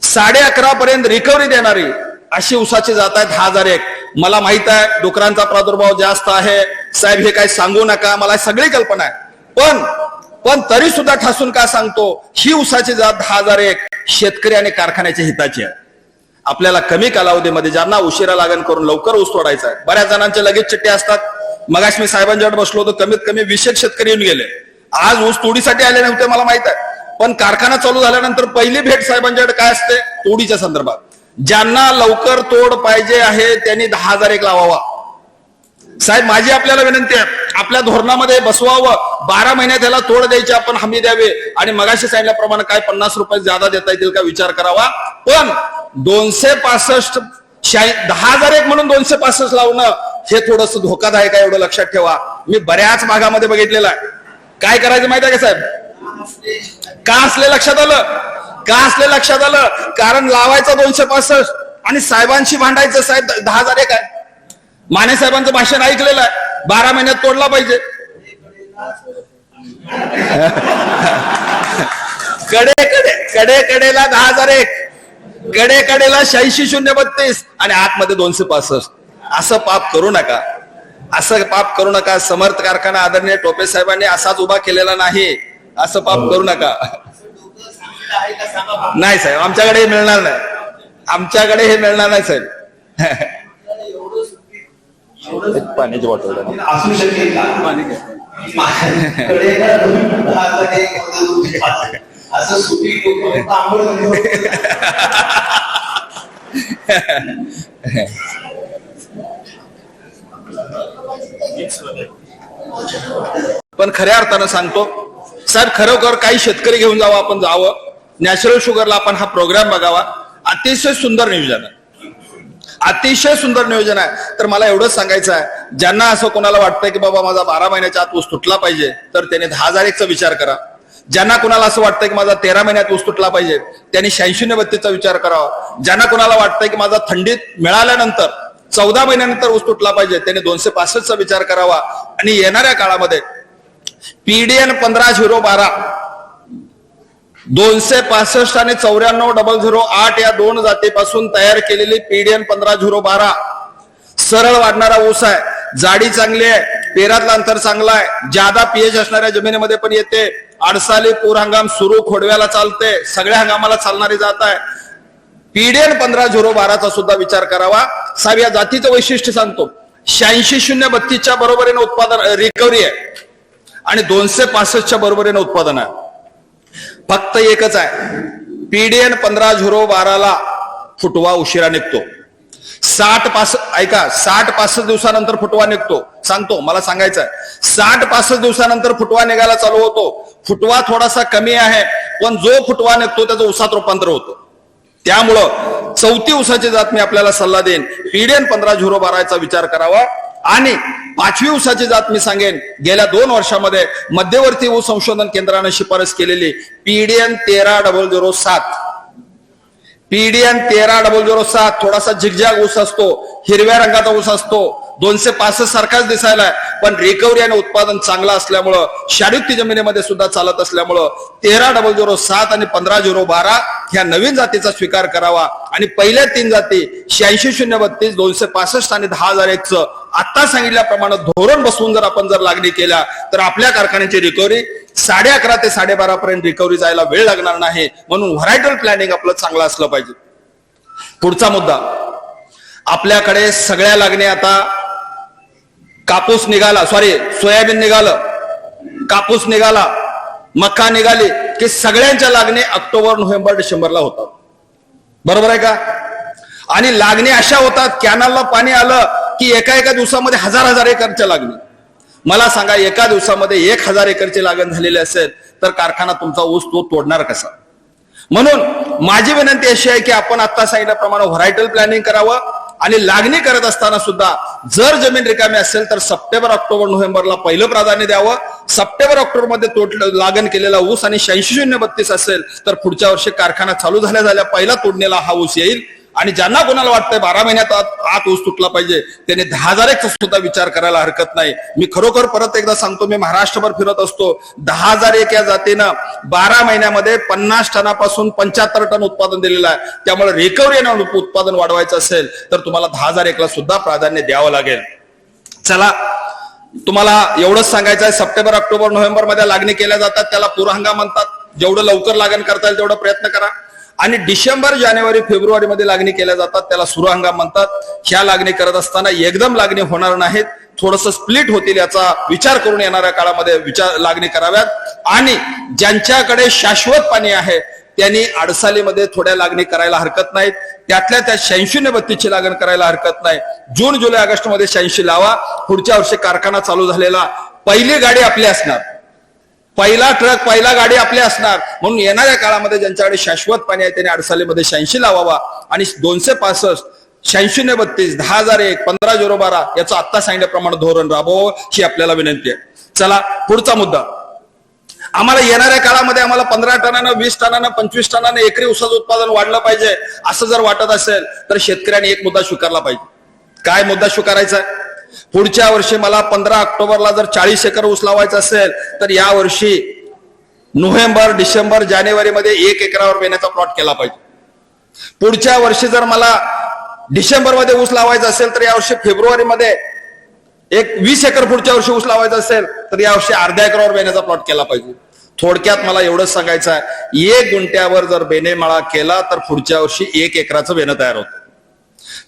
11.5 पर्यंत रिकव्हरी देणारी अशी ऊसाची जात आहे 10,001. मला माहित आहे डुकरांचा प्रादुर्भाव जास्त आहे साहेब, हे काही सांगू नका, मला सगळी कल्पना आहे. पण तरी सुद्धा ठासून का सांगतो, ही ऊसाची जात 10,001 शेतकरी आणि कारखान्याच्या हिताची आहे. आपल्याला कमी कालावधीमध्ये ज्यांना उशिरा लागण करून लवकर ऊस तोडायचा आहे, बऱ्याच जणांचे लगेच चिठ्ठे असतात. मगाशी मी साहेबांच्याकडे बसलो होतो, कमीत कमी 20 शेतकरी येऊन गेले. आज ऊस तोडीसाठी आले नव्हते मला माहित आहे, पण कारखाना चालू झाल्यानंतर पहिली भेट साहेबांच्याकडे काय असते, तोडीच्या संदर्भात. ज्यांना लवकर तोड पाहिजे आहे त्यांनी 10,001 लावावा. साहेब, माझी आपल्याला विनंती आहे, आपल्या धोरणामध्ये बसवावं, 12 महिन्यात त्याला तोड द्यायची आपण हमी द्यावी, आणि मगाशी सांगितल्याप्रमाणे काय 50 रुपये ज्यादा देता येतील का विचार करावा. पण 265 10,001 म्हणून 265 लावणं हे थोडस धोकादायक आहे, एवढं लक्षात ठेवा. मी बऱ्याच भागामध्ये बघितलेलं आहे. काय करायचं माहिती आहे का साहेब, का असले लक्षात आलं, का असले लक्षात आलं, कारण लावायचं 265 आणि साहेबांशी भांडायचं साहेब 10,001 आहे. माने साहेबांचं भाषण ऐकलेलं आहे, 12 महिन्यात तोडला पाहिजे. कडेला 10,001, कडेला 86-032 आणि आतमध्ये 265. असं पाप करू नका, असं पाप करू नका. समर्थ कारखाना आदरणीय टोपे साहेबांनी असाच उभा केलेला नाही, असं पाप करू नका. नाही साहेब, आमच्याकडे हे मिळणार नाही, आमच्याकडे हे मिळणार नाही साहेब. एक पाण्याची बॉटल असू शकेल का? माझ्याकडे ना 10,000 असं सुटी पण खऱ्या अर्थानं सांगतो साहेब, खरोखर काही शेतकरी घेऊन जावं, आपण जावं नॅचरल शुगरला, आपण हा प्रोग्राम बघावा. अतिशय सुंदर नियोजन आहे, अतिशय सुंदर नियोजन आहे. तर मला एवढंच सांगायचं आहे, ज्यांना असं कोणाला वाटतंय की बाबा माझा 12 महिन्याच्या आत ऊस तुटला पाहिजे, तर त्याने 10,001चा विचार करा. ज्यांना कुणाला असं वाटतंय की माझा 13 महिन्यात ऊस तुटला पाहिजे, त्यांनी 86-32चा विचार करावा. ज्यांना कुणाला वाटतंय की माझा थंडीत मिळाल्यानंतर 14 महिन्यानंतर ऊस तुटला पाहिजे, त्यांनी 265चा विचार करावा. आणि येणाऱ्या काळामध्ये पीडीएन 15-0-12 265 आणि 94-008 या दोन जातीपासून तयार केलेली पीडीएन 15-0-12 सरळ वाढणारा ऊस आहे. जाडी चांगली आहे, पेरातलं अंतर चांगलं आहे, ज्यादा पीएच असणाऱ्या जमिनीमध्ये पण येते. अडसाली पूर हंगाम सुरू, खोडव्याला चालते, सगळ्या हंगामाला चालणारी जात आहे. पीडीएन 15-0-12चा सुद्धा विचार करावा. साहेब, या जातीचं वैशिष्ट्य सांगतो, 86-0-32च्या बरोबरीने उत्पादन रिकव्हरी आहे आणि 265च्या बरोबरीने उत्पादन आहे. फक्त एकच आहे, पीडीएन 15-0-12ला फुटवा उशिरा निघतो. 60-65 दिवसानंतर फुटवा निघतो. सांगतो, मला सांगायचं आहे, 60-65 दिवसानंतर फुटवा निघायला चालू होतो. फुटवा थोडासा कमी आहे, पण जो फुटवा निघतो त्याचं ऊसात रूपांतर होतं. त्यामुळं 4थी ऊसाची जात मी आपल्याला सल्ला देईन, पीडीएन 15-0-12चा विचार करावा. आणि 5वी ऊसाची जात मी सांगेन, गेल्या 2 वर्षामध्ये मध्यवर्ती ऊस संशोधन केंद्राने शिफारस केलेली पीडीएन 13-007. पीडीएन 13-007 थोडासा झिगझॅग ऊस असतो, हिरव्या रंगाचा ऊस असतो, 265 सारखाच दिसायला, पण रिकव्हरी आणि उत्पादन चांगलं असल्यामुळं, शाडुक्ती जमिनीमध्ये सुद्धा चालत असल्यामुळं 13-007 आणि 15-0-12 ह्या नवीन जातीचा स्वीकार करावा. आणि पहिल्या 3 जाती 86-0-32, 265 आणि 10,001चं आता सांगितल्याप्रमाणे धोरण बसवून जर लागणी केल्या, तर आपल्या कारखान्याची रिकव्हरी 11:30 ते 12:30 पर्यंत रिकव्हरी जायला वेळ लागणार नाही. म्हणून व्हरायटल प्लॅनिंग आपलं चांगलं असलं पाहिजे. पुढचा मुद्दा, आपल्याकडे सगळ्या लागणी, आता कापूस निघाला, सोयाबीन निघालं, कापूस निघाला, मका निघाली की सगळ्यांच्या लागणी ऑक्टोबर, नोव्हेंबर, डिसेंबरला होतात. बरोबर आहे का? आणि लागणी अशा होतात, कॅनलला पाणी आलं की एका दिवसामध्ये हजार एकरच्या लागणी. मला सांगा, एका दिवसामध्ये 1000 एकरची लागण झालेली असेल तर कारखाना तुमचा ऊस तो तोडणार कसा? म्हणून माझी विनंती अशी आहे की आपण आता सांगितल्याप्रमाणे व्हरायटल प्लॅनिंग करावं. आणि लागणी करत असताना सुद्धा जर जमीन रिकामी असेल तर सप्टेंबर, ऑक्टोबर, नोव्हेंबरला पहिलं प्राधान्य द्यावं. सप्टेंबर, ऑक्टोबर मध्ये लागण केलेला ऊस आणि 86-0-32 असेल तर पुढच्या वर्षी कारखाना चालू झाल्या पहिला तोडणीला हा ऊस येईल. आणि ज्यांना कोणाला वाटतंय 12 महिन्यात आत ऊस तुटला पाहिजे, त्याने 10,001चा सुद्धा विचार करायला हरकत नाही. मी खरोखर परत एकदा सांगतो, मी महाराष्ट्रभर फिरत असतो. 10,001 या जातीनं 12 महिन्यामध्ये 50 टनापासून 75 टन उत्पादन दिलेलं आहे. त्यामुळे रिकव्हरी आणि उत्पादन वाढवायचं असेल तर तुम्हाला 10,001ला सुद्धा प्राधान्य द्यावं लागेल. चला, तुम्हाला एवढंच सांगायचं आहे, सप्टेंबर, ऑक्टोबर, नोव्हेंबर मध्ये लागणी केल्या जातात, त्याला पूर हंगाम म्हणतात. जेवढं लवकर लागण करता येईल तेवढा प्रयत्न करा. आणि डिसेंबर, जानेवारी, फेब्रुवारी मध्ये लागणी केल्या जातात, त्याला सुरू हंगाम म्हणतात. ह्या लागणी करत असताना एकदम लागणी होणार नाहीत, थोडस स्प्लिट होतील याचा विचार करून येणाऱ्या काळामध्ये लागणी कराव्यात. आणि ज्यांच्याकडे शाश्वत पाणी आहे त्यांनी अडसालीमध्ये थोड्या लागणी करायला हरकत नाहीत. त्यातल्या त्या 86-32ची लागण करायला हरकत नाही. जून, जुलै, ऑगस्ट मध्ये 86 लावा. पुढच्या वर्षी कारखाना चालू झालेला पहिली गाडी आपली असणार, पहिला ट्रक, पहिला गाडी आपली असणार. म्हणून येणाऱ्या काळामध्ये ज्यांच्याकडे शाश्वत पाणी आहे त्यांनी अडसालीमध्ये 86 लावावा. आणि 265, 86-32, 10,001, 15-0-12 याचं आता सांगितल्याप्रमाणे धोरण राबवावं, ही आपल्याला विनंती आहे. चला, पुढचा मुद्दा, आम्हाला येणाऱ्या काळामध्ये 15 टनानं, 20 टनानं, 25 टनानं एकरी ऊसाचं उत्पादन वाढलं पाहिजे असं जर वाटत असेल तर शेतकऱ्यांनी एक मुद्दा स्वीकारला पाहिजे. काय मुद्दा स्वीकारायचा आहे? पुढच्या वर्षी मला 15 ऑक्टोबरला जर 40 एकर ऊस लावायचा असेल तर या वर्षी नोव्हेंबर, डिसेंबर, जानेवारी मध्ये 1 एकरावर बेण्याचा प्लॉट केला पाहिजे. पुढच्या वर्षी जर मला डिसेंबर मध्ये ऊस लावायचा असेल तर यावर्षी फेब्रुवारी मध्ये 20 एकर पुढच्या वर्षी ऊस लावायचा असेल तर यावर्षी अर्ध्या एकरावर बेण्याचा प्लॉट केला पाहिजे. थोडक्यात मला एवढंच सांगायचं आहे, 1 गुंठ्यावर जर बेणे माळा केला तर पुढच्या वर्षी 1 एकराचं बेणं तयार होतं.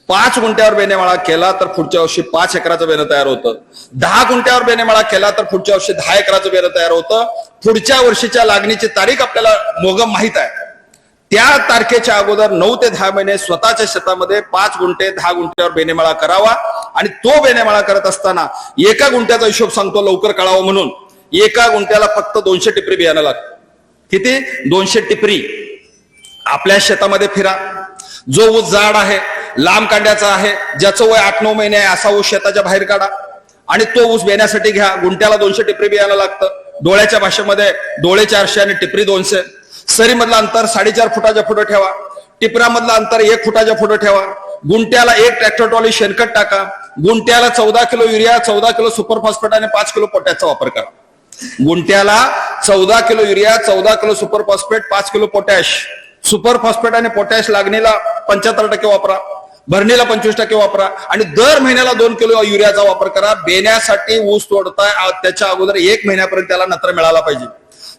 5 गुंठ्यावर बेनेमाळा केला तर पुढच्या वर्षी 5 एकराचं बेणं तयार होतं. 10 गुंठ्यावर बेनेमाळा केला तर पुढच्या वर्षी 10 एकराचं बेणं तयार होतं. पुढच्या वर्षीच्या लागणीची तारीख आपल्याला मोगम माहित आहे. त्या तारखेच्या अगोदर 9 ते 10 महिने स्वतःच्या शेतामध्ये 5 गुंठे 10 गुंठ्यावर बेनेमाळा करावा. आणि तो बेनेमाळा करत असताना एका गुंठ्याचा हिशोब सांगतो लवकर कळावं म्हणून. एका गुंठ्याला फक्त 200 टिपरी बियाणं लागतं. किती? 200 टिपरी. आपल्या शेतामध्ये फिरा, जो ऊस जाड आहे, लांब कांड्याचा आहे, ज्याचं वय 8-9 महिने आहे, असा ऊस शेताच्या बाहेर काढा आणि तो ऊस बेण्यासाठी घ्या. गुंठ्याला 200 टिपरी बियाणं लागतं. डोळ्याच्या भाषेमध्ये डोळे 400 आणि टिपरी 200. सरीमधलं अंतर 4.5 फुटाच्या पुढे ठेवा. टिपऱ्यामधलं अंतर 1 फुटाच्या पुढे ठेवा. गुंट्याला 1 ट्रॅक्टर ट्रॉली शेणखत टाका. गुंट्याला 14 kilo urea, 14 kilo super phosphate आणि 5 किलो पोटॅशचा वापर करा. गुंट्याला 14 kilo urea, 14 kilo super phosphate, 5 kilo potash. Super phosphate आणि पोटॅश लागणीला 75% वापरा, भरणीला 25% वापरा आणि दर महिन्याला 2 किलो युरियाचा वापर करा. बेण्यासाठी ऊस तोडताय त्याच्या अगोदर 1 महिन्यापर्यंत त्याला नत्र मिळाला पाहिजे.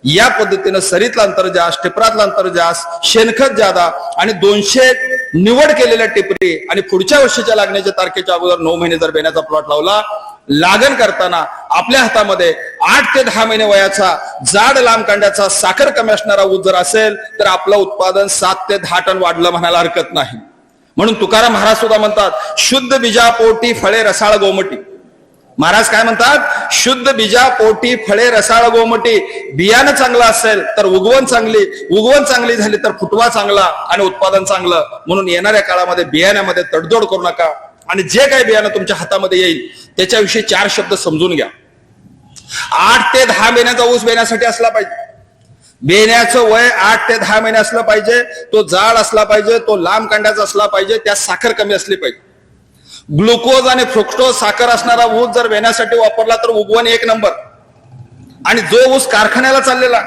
या पद्धतीनं सरीतलं अंतर जास्त, टिपरातलं अंतर जास्त, शेणखत जादा आणि 200 निवड केलेल्या टिपरी आणि पुढच्या वर्षीच्या लागण्याच्या तारखेच्या अगोदर 9 महिने जर बेण्याचा प्लॉट लावला, लागण करताना आपल्या हातामध्ये 8 ते 10 महिने वयाचा जाड लांब कांड्याचा साखर कमी असणारा ऊस जर असेल तर आपलं उत्पादन 7 ते 10 टन वाढलं म्हणायला हरकत नाही. म्हणून तुकाराम महाराज सुद्धा म्हणतात, शुद्ध बीजापोटी फळे रसाळ गोमटी. महाराज काय म्हणतात? शुद्ध बीजापोटी फळे रसाळ गोमटी. बियाणं चांगलं असेल तर उगवण चांगली झाली तर फुटवा चांगला आणि उत्पादन चांगलं. म्हणून येणाऱ्या काळामध्ये बियाण्यामध्ये तडजोड करू नका आणि जे काही बियाणं तुमच्या हातामध्ये येईल त्याच्याविषयी 4 शब्द समजून घ्या. 8 ते 10 महिन्याचा ऊस बेण्यासाठी असला पाहिजे. बेण्याचं वय 8 ते 10 महिने असलं पाहिजे. तो जाड असला पाहिजे, तो लांब कांड्याचा असला पाहिजे, त्यात साखर कमी असली पाहिजे. ग्लुकोज आणि फ्रुक्टोज साखर असणारा ऊस जर बेण्यासाठी वापरला तर उगवण 1 नंबर. आणि जो ऊस कारखान्याला चाललेला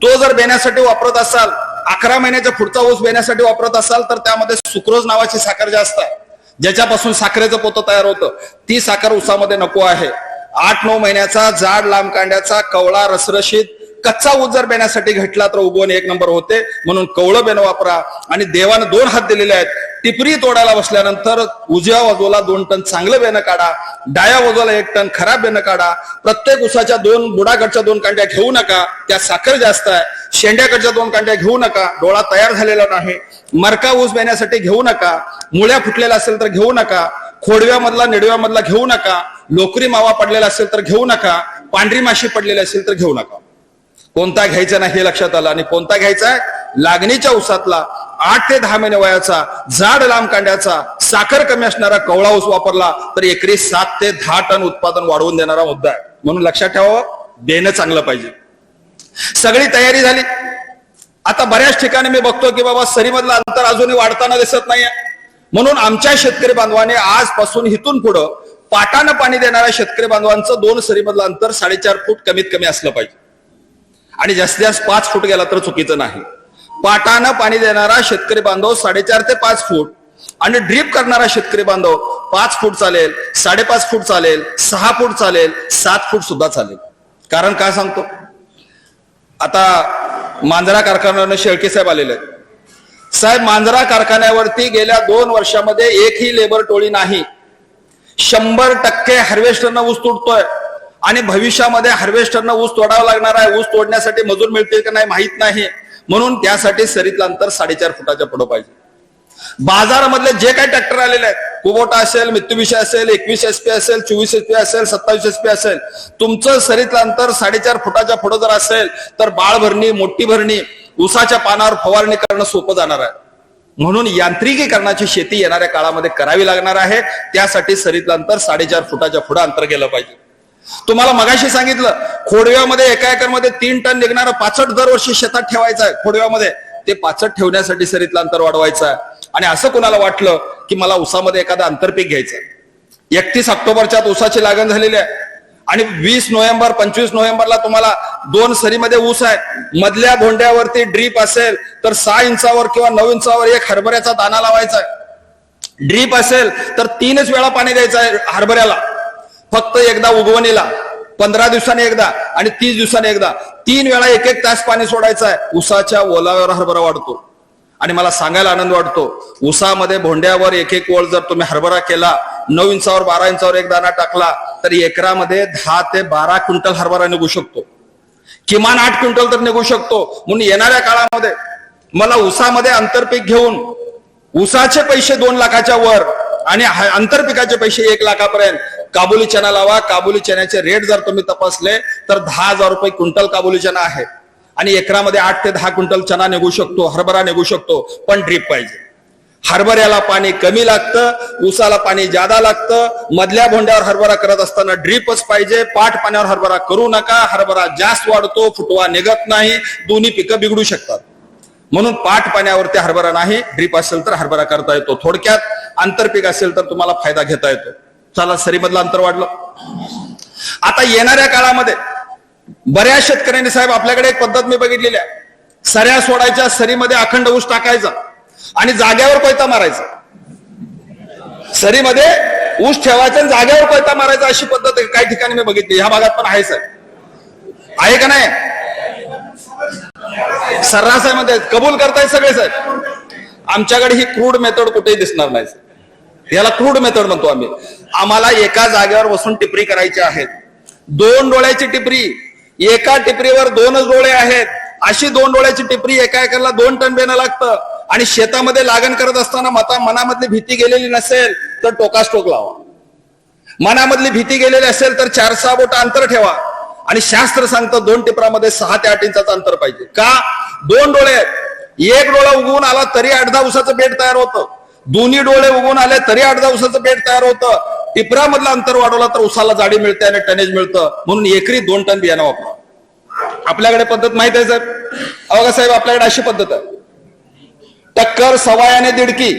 तो जर बेण्यासाठी वापरत असाल, 11 महिन्याच्या पुढचा ऊस बेण्यासाठी वापरत असाल तर त्यामध्ये सुक्रोज नावाची साखर जास्त आहे, ज्याच्यापासून साखरेचं पोतं तयार होतं. ती साखर ऊसामध्ये नको आहे. 8-9 महिन्याचा जाड लांब कांड्याचा कवळा रसरशीत कच्चा ऊस जर बेण्यासाठी घेतला तर उगवण 1 नंबर होते. म्हणून कवळं बेणं वापरा. आणि देवानं 2 हात दिलेले आहेत. टिपरी तोडायला बसल्यानंतर उजव्या बाजूला 2 टन चांगलं बेणं काढा, डाव्या बाजूला 1 टन खराब बेणं काढा. प्रत्येक ऊसाच्या 2 बुडाकडच्या 2 कांड्या घेऊ नका, त्यात साखर जास्त आहे. शेंड्याकडच्या 2 कांड्या घेऊ नका, डोळा तयार झालेला नाही. मरका ऊस बेण्यासाठी घेऊ नका. मुळ्या फुटलेला असेल तर घेऊ नका. खोडव्यामधला निडव्यामधला घेऊ नका. लोकरी मावा पडलेला असेल तर घेऊ नका. पांढरी माशी पडलेली असेल तर घेऊ नका. कोणता घ्यायचा नाही हे लक्षात आलं. आणि कोणता घ्यायचा आहे? लागणीच्या ऊसातला 8 ते 10 महिने वयाचा जाड लांब कांड्याचा साखर कमी असणारा कवळा ऊस वापरला तर एकरी 7 ते 10 टन उत्पादन वाढवून देणारा मुद्दा आहे. म्हणून लक्षात ठेवावं, बेणं चांगलं पाहिजे. सगळी तयारी झाली. आता बऱ्याच ठिकाणी मी बघतो की बाबा सरीमधलं अंतर अजूनही वाढताना दिसत नाहीये. म्हणून आमच्या शेतकरी बांधवांनी आजपासून इथून पुढं पाटानं पाणी देणाऱ्या शेतकरी बांधवांचं 2 सरीमधलं अंतर 4.5 फूट कमीत कमी असलं पाहिजे. आणि जास्तीत जास्त 5 फूट गेला तर चुकीचं नाही. पाटानं पाणी देणारा शेतकरी बांधव 4.5 ते 5 फूट आणि ड्रीप करणारा शेतकरी बांधव 5 फूट चालेल, 5.5 फूट चालेल, 6 फूट चालेल, 7 फूट सुद्धा चालेल. कारण काय सांगतो, आता मांजरा कारखान्यानं शेळके साहेब आलेले आहेत. साहेब, मांजरा कारखान्यावरती गेल्या 2 वर्षामध्ये एकही लेबर टोळी नाही. 100% हार्वेस्टरनं ऊस तुटतोय आणि भविष्यामध्ये हार्वेस्टरनं ऊस तोडावा लागणार आहे. ऊस तोडण्यासाठी मजूर मिळतील का नाही माहित नाही. म्हणून त्यासाठी सरीतलं अंतर 4.5 फुटाच्या पुढे पाहिजे. बाजारामधले जे काही ट्रॅक्टर आलेले आहेत, कुबोटा असेल, मित्सुबिशी असेल, 21 HP असेल, 24 HP असेल, 27 HP असेल, तुमचं सरीतलं अंतर 4.5 फुटाच्या पुढे जर असेल तर बाळ भरणी, मोठी भरणी, ऊसाच्या पानावर फवारणी करणं सोपं जाणार आहे. म्हणून यांत्रिकीकरणाची शेती येणाऱ्या काळामध्ये करावी लागणार आहे. त्यासाठी सरीतलं अंतर 4.5 फुटाच्या पुढे अंतर गेलं पाहिजे. तुम्हाला मगाशी सांगितलं, खोडव्यामध्ये एका एकरमध्ये 3 टन निघणारं पाचट दरवर्षी शेतात ठेवायचं आहे. खोडव्यामध्ये ते पाचट ठेवण्यासाठी सरीतलं अंतर वाढवायचं आहे. आणि असं कोणाला वाटलं की मला ऊसामध्ये एखादं आंतरपीक घ्यायचं, 31 ऑक्टोबरच्या ऊसाची लागण झालेली आहे आणि 20 नोव्हेंबर 25 नोव्हेंबरला तुम्हाला 2 सरीमध्ये ऊस आहे. मधल्या भोंड्यावरती ड्रीप असेल तर 6 इंचावर किंवा 9 इंचावर एक हरभऱ्याचा दाना लावायचा आहे. ड्रीप असेल तर 3च वेळा पाणी द्यायचं आहे हरभऱ्याला. फक्त एकदा उगवणीला 15 दिवसांनी एकदा आणि 30 दिवसांनी एकदा, 3 वेळा 1-1 तास पाणी सोडायचं आहे. ऊसाच्या ओलाव्यावर हरभरा वाढतो. आणि मला सांगायला आनंद वाटतो, ऊसामध्ये भोंड्यावर एक एक ओळ जर तुम्ही हरभरा केला, 9 इंचावर 12 इंचावर एक दाना टाकला, तर एकरामध्ये 10 ते 12 क्विंटल हरभरा निघू शकतो, किमान 8 क्विंटल तर निघू शकतो. म्हणून येणाऱ्या काळामध्ये मला ऊसामध्ये आंतरपीक घेऊन ऊसाचे पैसे 2 लाखाच्या वर आणि आंतरपिकाचे पैसे 1 लाखापर्यंत काबुली चना लावा. काबुली चण्याचे रेट जर तुम्ही तपासले तर 10,000 रुपये क्विंटल काबुली चना आहे आणि एकरामध्ये 8 ते 10 क्विंटल चना निघू शकतो, हरभरा निघू शकतो. पण ड्रीप पाहिजे. हरभऱ्याला पाणी कमी लागतं, ऊसाला पाणी जादा लागतं. मधल्या भोंड्यावर हरभरा करत असताना ड्रीपच पाहिजे. पाठ पाण्यावर हरभरा करू नका. हरभरा जास्त वाढतो, फुटवा निघत नाही, दोन्ही पिकं बिघडू शकतात. म्हणून पाठ पाण्यावरती हरभरा नाही, ड्रीप असेल तर हरभरा करता येतो. थोडक्यात आंतरपीक असेल तर तुम्हाला फायदा घेता येतो. चला, सरीमधलं अंतर वाढलं. आता येणाऱ्या काळामध्ये बऱ्याच शेतकऱ्यांनी, साहेब आपल्याकडे एक पद्धत मी बघितलेली आहे, सऱ्या सोडायच्या, सरीमध्ये अखंड ऊस टाकायचा आणि जाग्यावर कोयता मारायचा. सरीमध्ये ऊस ठेवायचा आणि जाग्यावर कोयता मारायचा, अशी पद्धत काही ठिकाणी मी बघितली. ह्या भागात पण आहे साहेब, आहे का नाही? सर्रास आहे मध्ये कबूल करताय सगळे साहेब. आमच्याकडे ही क्रूड मेथड कुठेही दिसणार नाही. याला क्रूड मेथड म्हणतो आम्ही. आम्हाला एका जागेवर बसून टिपरी करायची आहेत. 2 डोळ्याची टिपरी, एका टिपरीवर 2च डोळे आहेत. अशी 2 डोळ्याची टिपरी एका एकरला 2 टन बेणं लागतं. आणि शेतामध्ये लागण करत असताना मनामधली भीती गेलेली नसेल तर टोकास टोक लावा. मनामधली भीती गेलेली असेल तर 4-6 बोट अंतर ठेवा. आणि शास्त्र सांगतं 2 टिपरामध्ये 6 ते 8 इंचाचं अंतर पाहिजे. का? 2 डोळे, एक डोळा उगवून आला तरी 8-10 उसाचं बेड तयार होतं. दोन्ही डोळे उगवून आले तरी 8-10 उसाचं बेड तयार होतं. टिपरामधलं अंतर वाढवला तर उसाला जाडी मिळते आणि टनेज मिळतं. म्हणून एकरी 2 टन बियाणं वापरा. आपल्याकडे पद्धत माहित आहे साहेब? अवघा साहेब, आपल्याकडे अशी पद्धत आहे, टक्कर, सवायाने दिडकी,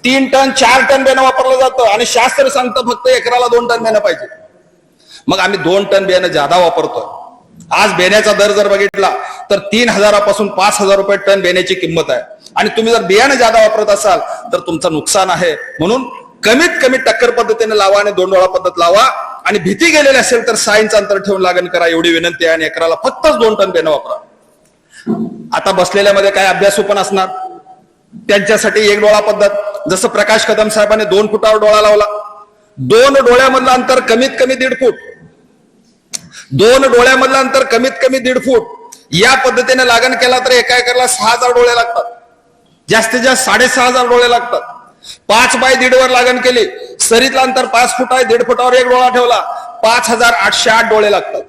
3 टन 4 टन बियाणं वापरलं जातं आणि शास्त्र सांगतं फक्त एकराला 2 टन बियाणं पाहिजे. मग आम्ही 2 टन बियाणं जादा वापरतो. आज बेण्याचा दर जर बघितला तर 3,000 पासून 5,000 रुपये टन बेण्याची किंमत आहे. आणि तुम्ही जर बियाणं जादा वापरत असाल तर तुमचं नुकसान आहे. म्हणून कमीत कमी टक्कर पद्धतीने लावा आणि 2 डोळा पद्धत लावा. आणि भीती गेलेली असेल तर 6 इंच अंतर ठेवून लागण करा, एवढी विनंती आहे. आणि एकराला फक्तच 2 टन बेणं वापरा. आता बसलेल्यामध्ये काय अभ्यासू पण असणार, त्यांच्यासाठी 1 डोळा पद्धत. जसं प्रकाश कदम साहेबांनी 2 फुटावर डोळा लावला, 2 डोळ्यामधलं अंतर कमीत कमी 1.5 फूट, 2 डोळ्यामधलं अंतर कमीत कमी 1.5 फूट. या पद्धतीने लागण केला तर एका एकरला 6,000 डोळे लागतात. जास्तीत जास्त 6,500 डोळे लागतात. 5 बाय 1.5 वर लागण केली, सरीतलं अंतर 5 फूट आहे, 1.5 फुटावर 1 डोळा ठेवला, 5,808 डोळे लागतात.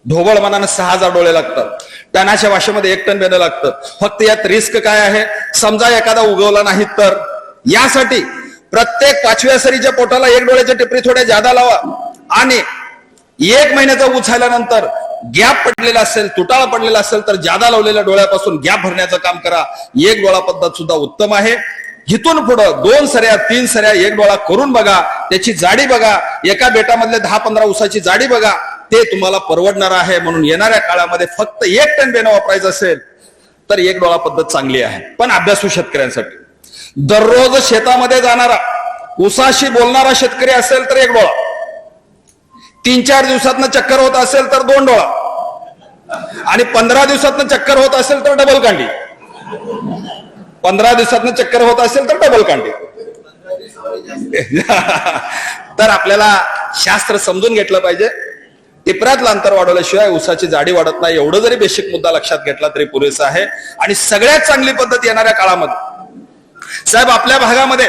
ढोबळ मनानं 6,000 डोळे लागतात. टनाच्या भाषेमध्ये 1 टन बेणं लागतं. फक्त यात रिस्क काय आहे? समजा एखादा उगवला नाही तर, यासाठी प्रत्येक 5व्या सरीच्या पोटाला 1 डोळ्याच्या टिपरी थोड्या जादा लावा. आणि 1 महिन्याचा ऊस झाल्यानंतर गॅप पडलेला असेल, तुटाळा पडलेला असेल तर जादा लावलेल्या डोळ्यापासून गॅप भरण्याचं काम करा. 1 डोळा पद्धत सुद्धा उत्तम आहे. इथून पुढं 2 सऱ्या 3 सऱ्या 1 डोळा करून बघा, त्याची जाडी बघा, एका बेटामधले 10-15 उसाची जाडी बघा, ते तुम्हाला परवडणार आहे. म्हणून येणाऱ्या काळामध्ये फक्त 1 टन बेणं वापरायचं असेल तर 1 डोळा पद्धत चांगली आहे. पण अभ्यासू शेतकऱ्यांसाठी, दररोज शेतामध्ये जाणारा, उसाशी बोलणारा शेतकरी असेल तर 1 डोळा, 3-4 दिवसातनं चक्कर होत असेल तर 2 डोळा, आणि 15 दिवसातनं चक्कर होत असेल तर डबल कांडी. 15 दिवसातनं चक्कर होत असेल तर डबल कांडी. तर आपल्याला शास्त्र समजून घेतलं पाहिजे. टिपऱ्यातलं अंतर वाढवल्याशिवाय ऊसाची जाडी वाढत नाही. एवढं जरी बेसिक मुद्दा लक्षात घेतला तरी पुरेसा आहे. आणि सगळ्यात चांगली पद्धत येणाऱ्या काळामध्ये, साहेब आपल्या भागामध्ये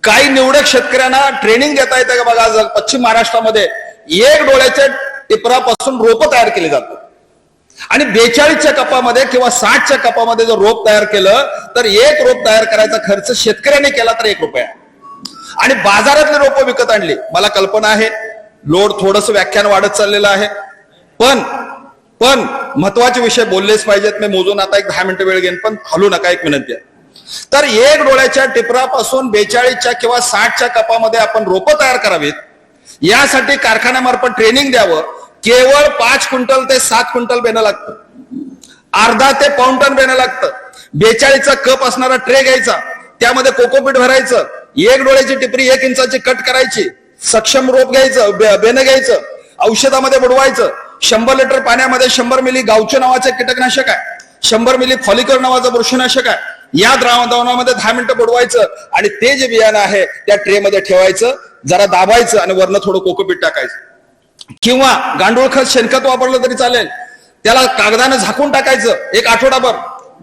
काही निवडक शेतकऱ्यांना ट्रेनिंग देता येते का बघा. पश्चिम महाराष्ट्रामध्ये 1 डोळ्याच्या टिपरापासून रोप तयार केली जातात. आणि 42च्या कपामध्ये किंवा 60च्या कपामध्ये जर रोप तयार केलं तर 1 रोप तयार करायचा खर्च शेतकऱ्याने केला तर 1 रुपया. आणि बाजारातले रोप विकत आणली. मला कल्पना आहे लोड थोडस व्याख्यान वाढत चाललेलं आहे, पण महत्वाचे विषय बोललेच पाहिजेत. मी मोजून आता 10 मिनिटं वेळ घेईन, पण हलू नका, एक विनंती आहे. तर 1 डोळ्याच्या टिपरापासून 42च्या किंवा 60च्या कपामध्ये आपण रोपं तयार करावीत. यासाठी कारखान्यामार्फत ट्रेनिंग द्यावं. केवळ 5 क्विंटल ते 7 क्विंटल बेणं लागतं, अर्धा ते पाऊण टन बेणं लागतं. 42चा कप असणारा ट्रे घ्यायचा, त्यामध्ये कोकोपीट भरायचं, 1 डोळ्याची टिपरी 1 इंचाची कट करायची, सक्षम रोप घ्यायचं, बेणं घ्यायचं, औषधामध्ये बुडवायचं. 100 लिटर पाण्यामध्ये 100 मिली गावचे नावाचे कीटकनाशक आहे, 100 मिली फॉलिकर नावाचं बुरशीनाशक आहे, या द्रावणामध्ये 10 मिनिटं बुडवायचं आणि ते जे बियाणं आहे त्या ट्रेमध्ये ठेवायचं, जरा दाबायचं आणि वरनं थोडं कोकोपीट टाकायचं किंवा गांडूळ खत शेणखत वापरलं तरी चालेल. त्याला कागदानं झाकून टाकायचं एक आठवडाभर.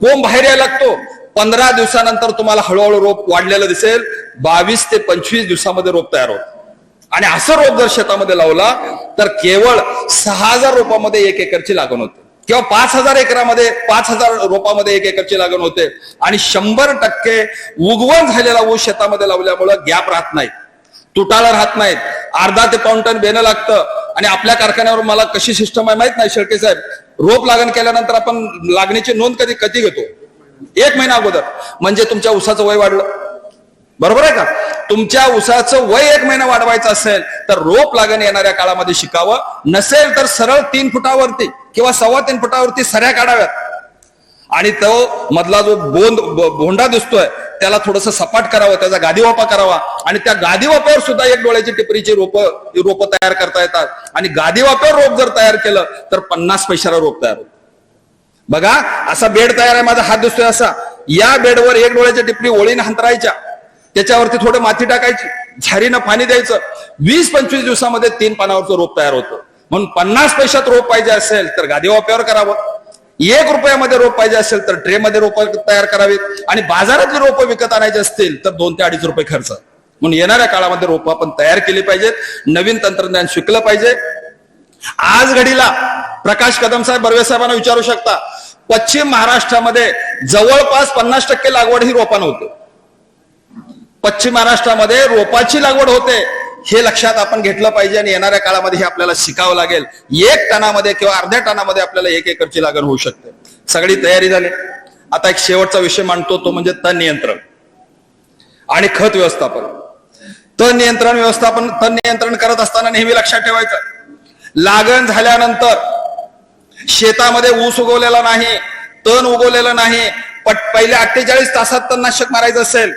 कोंब बाहेर यायला लागतो. 15 दिवसानंतर तुम्हाला हळूहळू रोप वाढलेलं दिसेल. 22 ते 25 दिवसामध्ये रोप तयार होत. आणि असं रोप जर शेतामध्ये लावला तर केवळ 6000 रोपामध्ये 1 एकरची लागण होते किंवा 5000 एकरामध्ये 5000 रोपामध्ये 1 एकरची लागण होते. आणि 100% उगवण झालेला ऊस शेतामध्ये लावल्यामुळे गॅप राहत नाही, तुटाळा राहत नाहीत. अर्धा ते पाऊण टन बेणं लागतं. आणि आपल्या कारखान्यावर मला कशी सिस्टम आहे माहित नाही शेळके साहेब, रोप लागण केल्यानंतर आपण लागणीची नोंद कधी घेतो? 1 महिना अगोदर. म्हणजे तुमच्या ऊसाचं वय वाढलं, बरोबर आहे का? तुमच्या ऊसाचं वय 1 महिना वाढवायचं असेल तर रोप लागण येणाऱ्या काळामध्ये शिकावं. नसेल तर सरळ 3 फुटावरती किंवा 3.25 फुटावरती सऱ्या काढाव्यात. आणि तो मधला जो भोंडा दिसतोय त्याला थोडस सपाट करावं, त्याचा गादीवापा करावा. आणि त्या गादीवाप्यावर सुद्धा 1 डोळ्याची टिपरीची रोप तयार करता येतात. आणि गादीवाप्यावर रोप जर तयार केलं तर 50 पैशाला रोप तयार होतं. बघा, असा बेड तयार आहे, माझा हात दिसतोय असा. या बेडवर 1 डोळ्याच्या टिपरी ओळीनं हंतरायच्या, त्याच्यावरती थोडं माती टाकायची, झारीनं पाणी द्यायचं. 20-25 दिवसामध्ये 3 पानावरचं रोप तयार होतं. म्हणून 50 पैशात रोप पाहिजे असेल तर गादीवाप्यावर करावं. 1 रुपयामध्ये रोप पाहिजे असेल तर ट्रेमध्ये रोप तयार करावीत. आणि बाजारातली रोपं विकत आणायची असतील तर 2 ते 2.5 रुपये खर्च. म्हणून येणाऱ्या काळामध्ये रोपं आपण तयार केली पाहिजेत. नवीन तंत्रज्ञान शिकलं पाहिजे. आज घडीला प्रकाश कदम साहेब बर्वे साहेबांना विचारू शकता, पश्चिम महाराष्ट्रामध्ये जवळपास 50% लागवड ही रोपानं होते. पश्चिम महाराष्ट्रामध्ये रोपाची लागवड होते, हे लक्षात आपण घेतलं पाहिजे. आणि येणाऱ्या काळामध्ये हे आपल्याला शिकावं लागेल. 1 टनामध्ये किंवा अर्ध्या टनामध्ये आपल्याला 1 एकरची लागण होऊ शकते. सगळी तयारी झाली. आता एक शेवटचा विषय मांडतो, तो म्हणजे तण नियंत्रण आणि खत व्यवस्थापन. तण नियंत्रण करत असताना नेहमी लक्षात ठेवायचं, लागण झाल्यानंतर शेतामध्ये ऊस उगवलेला नाही, तण उगवलेलं नाही, पहिल्या 48 तासात तणनाशक मारायचं असेल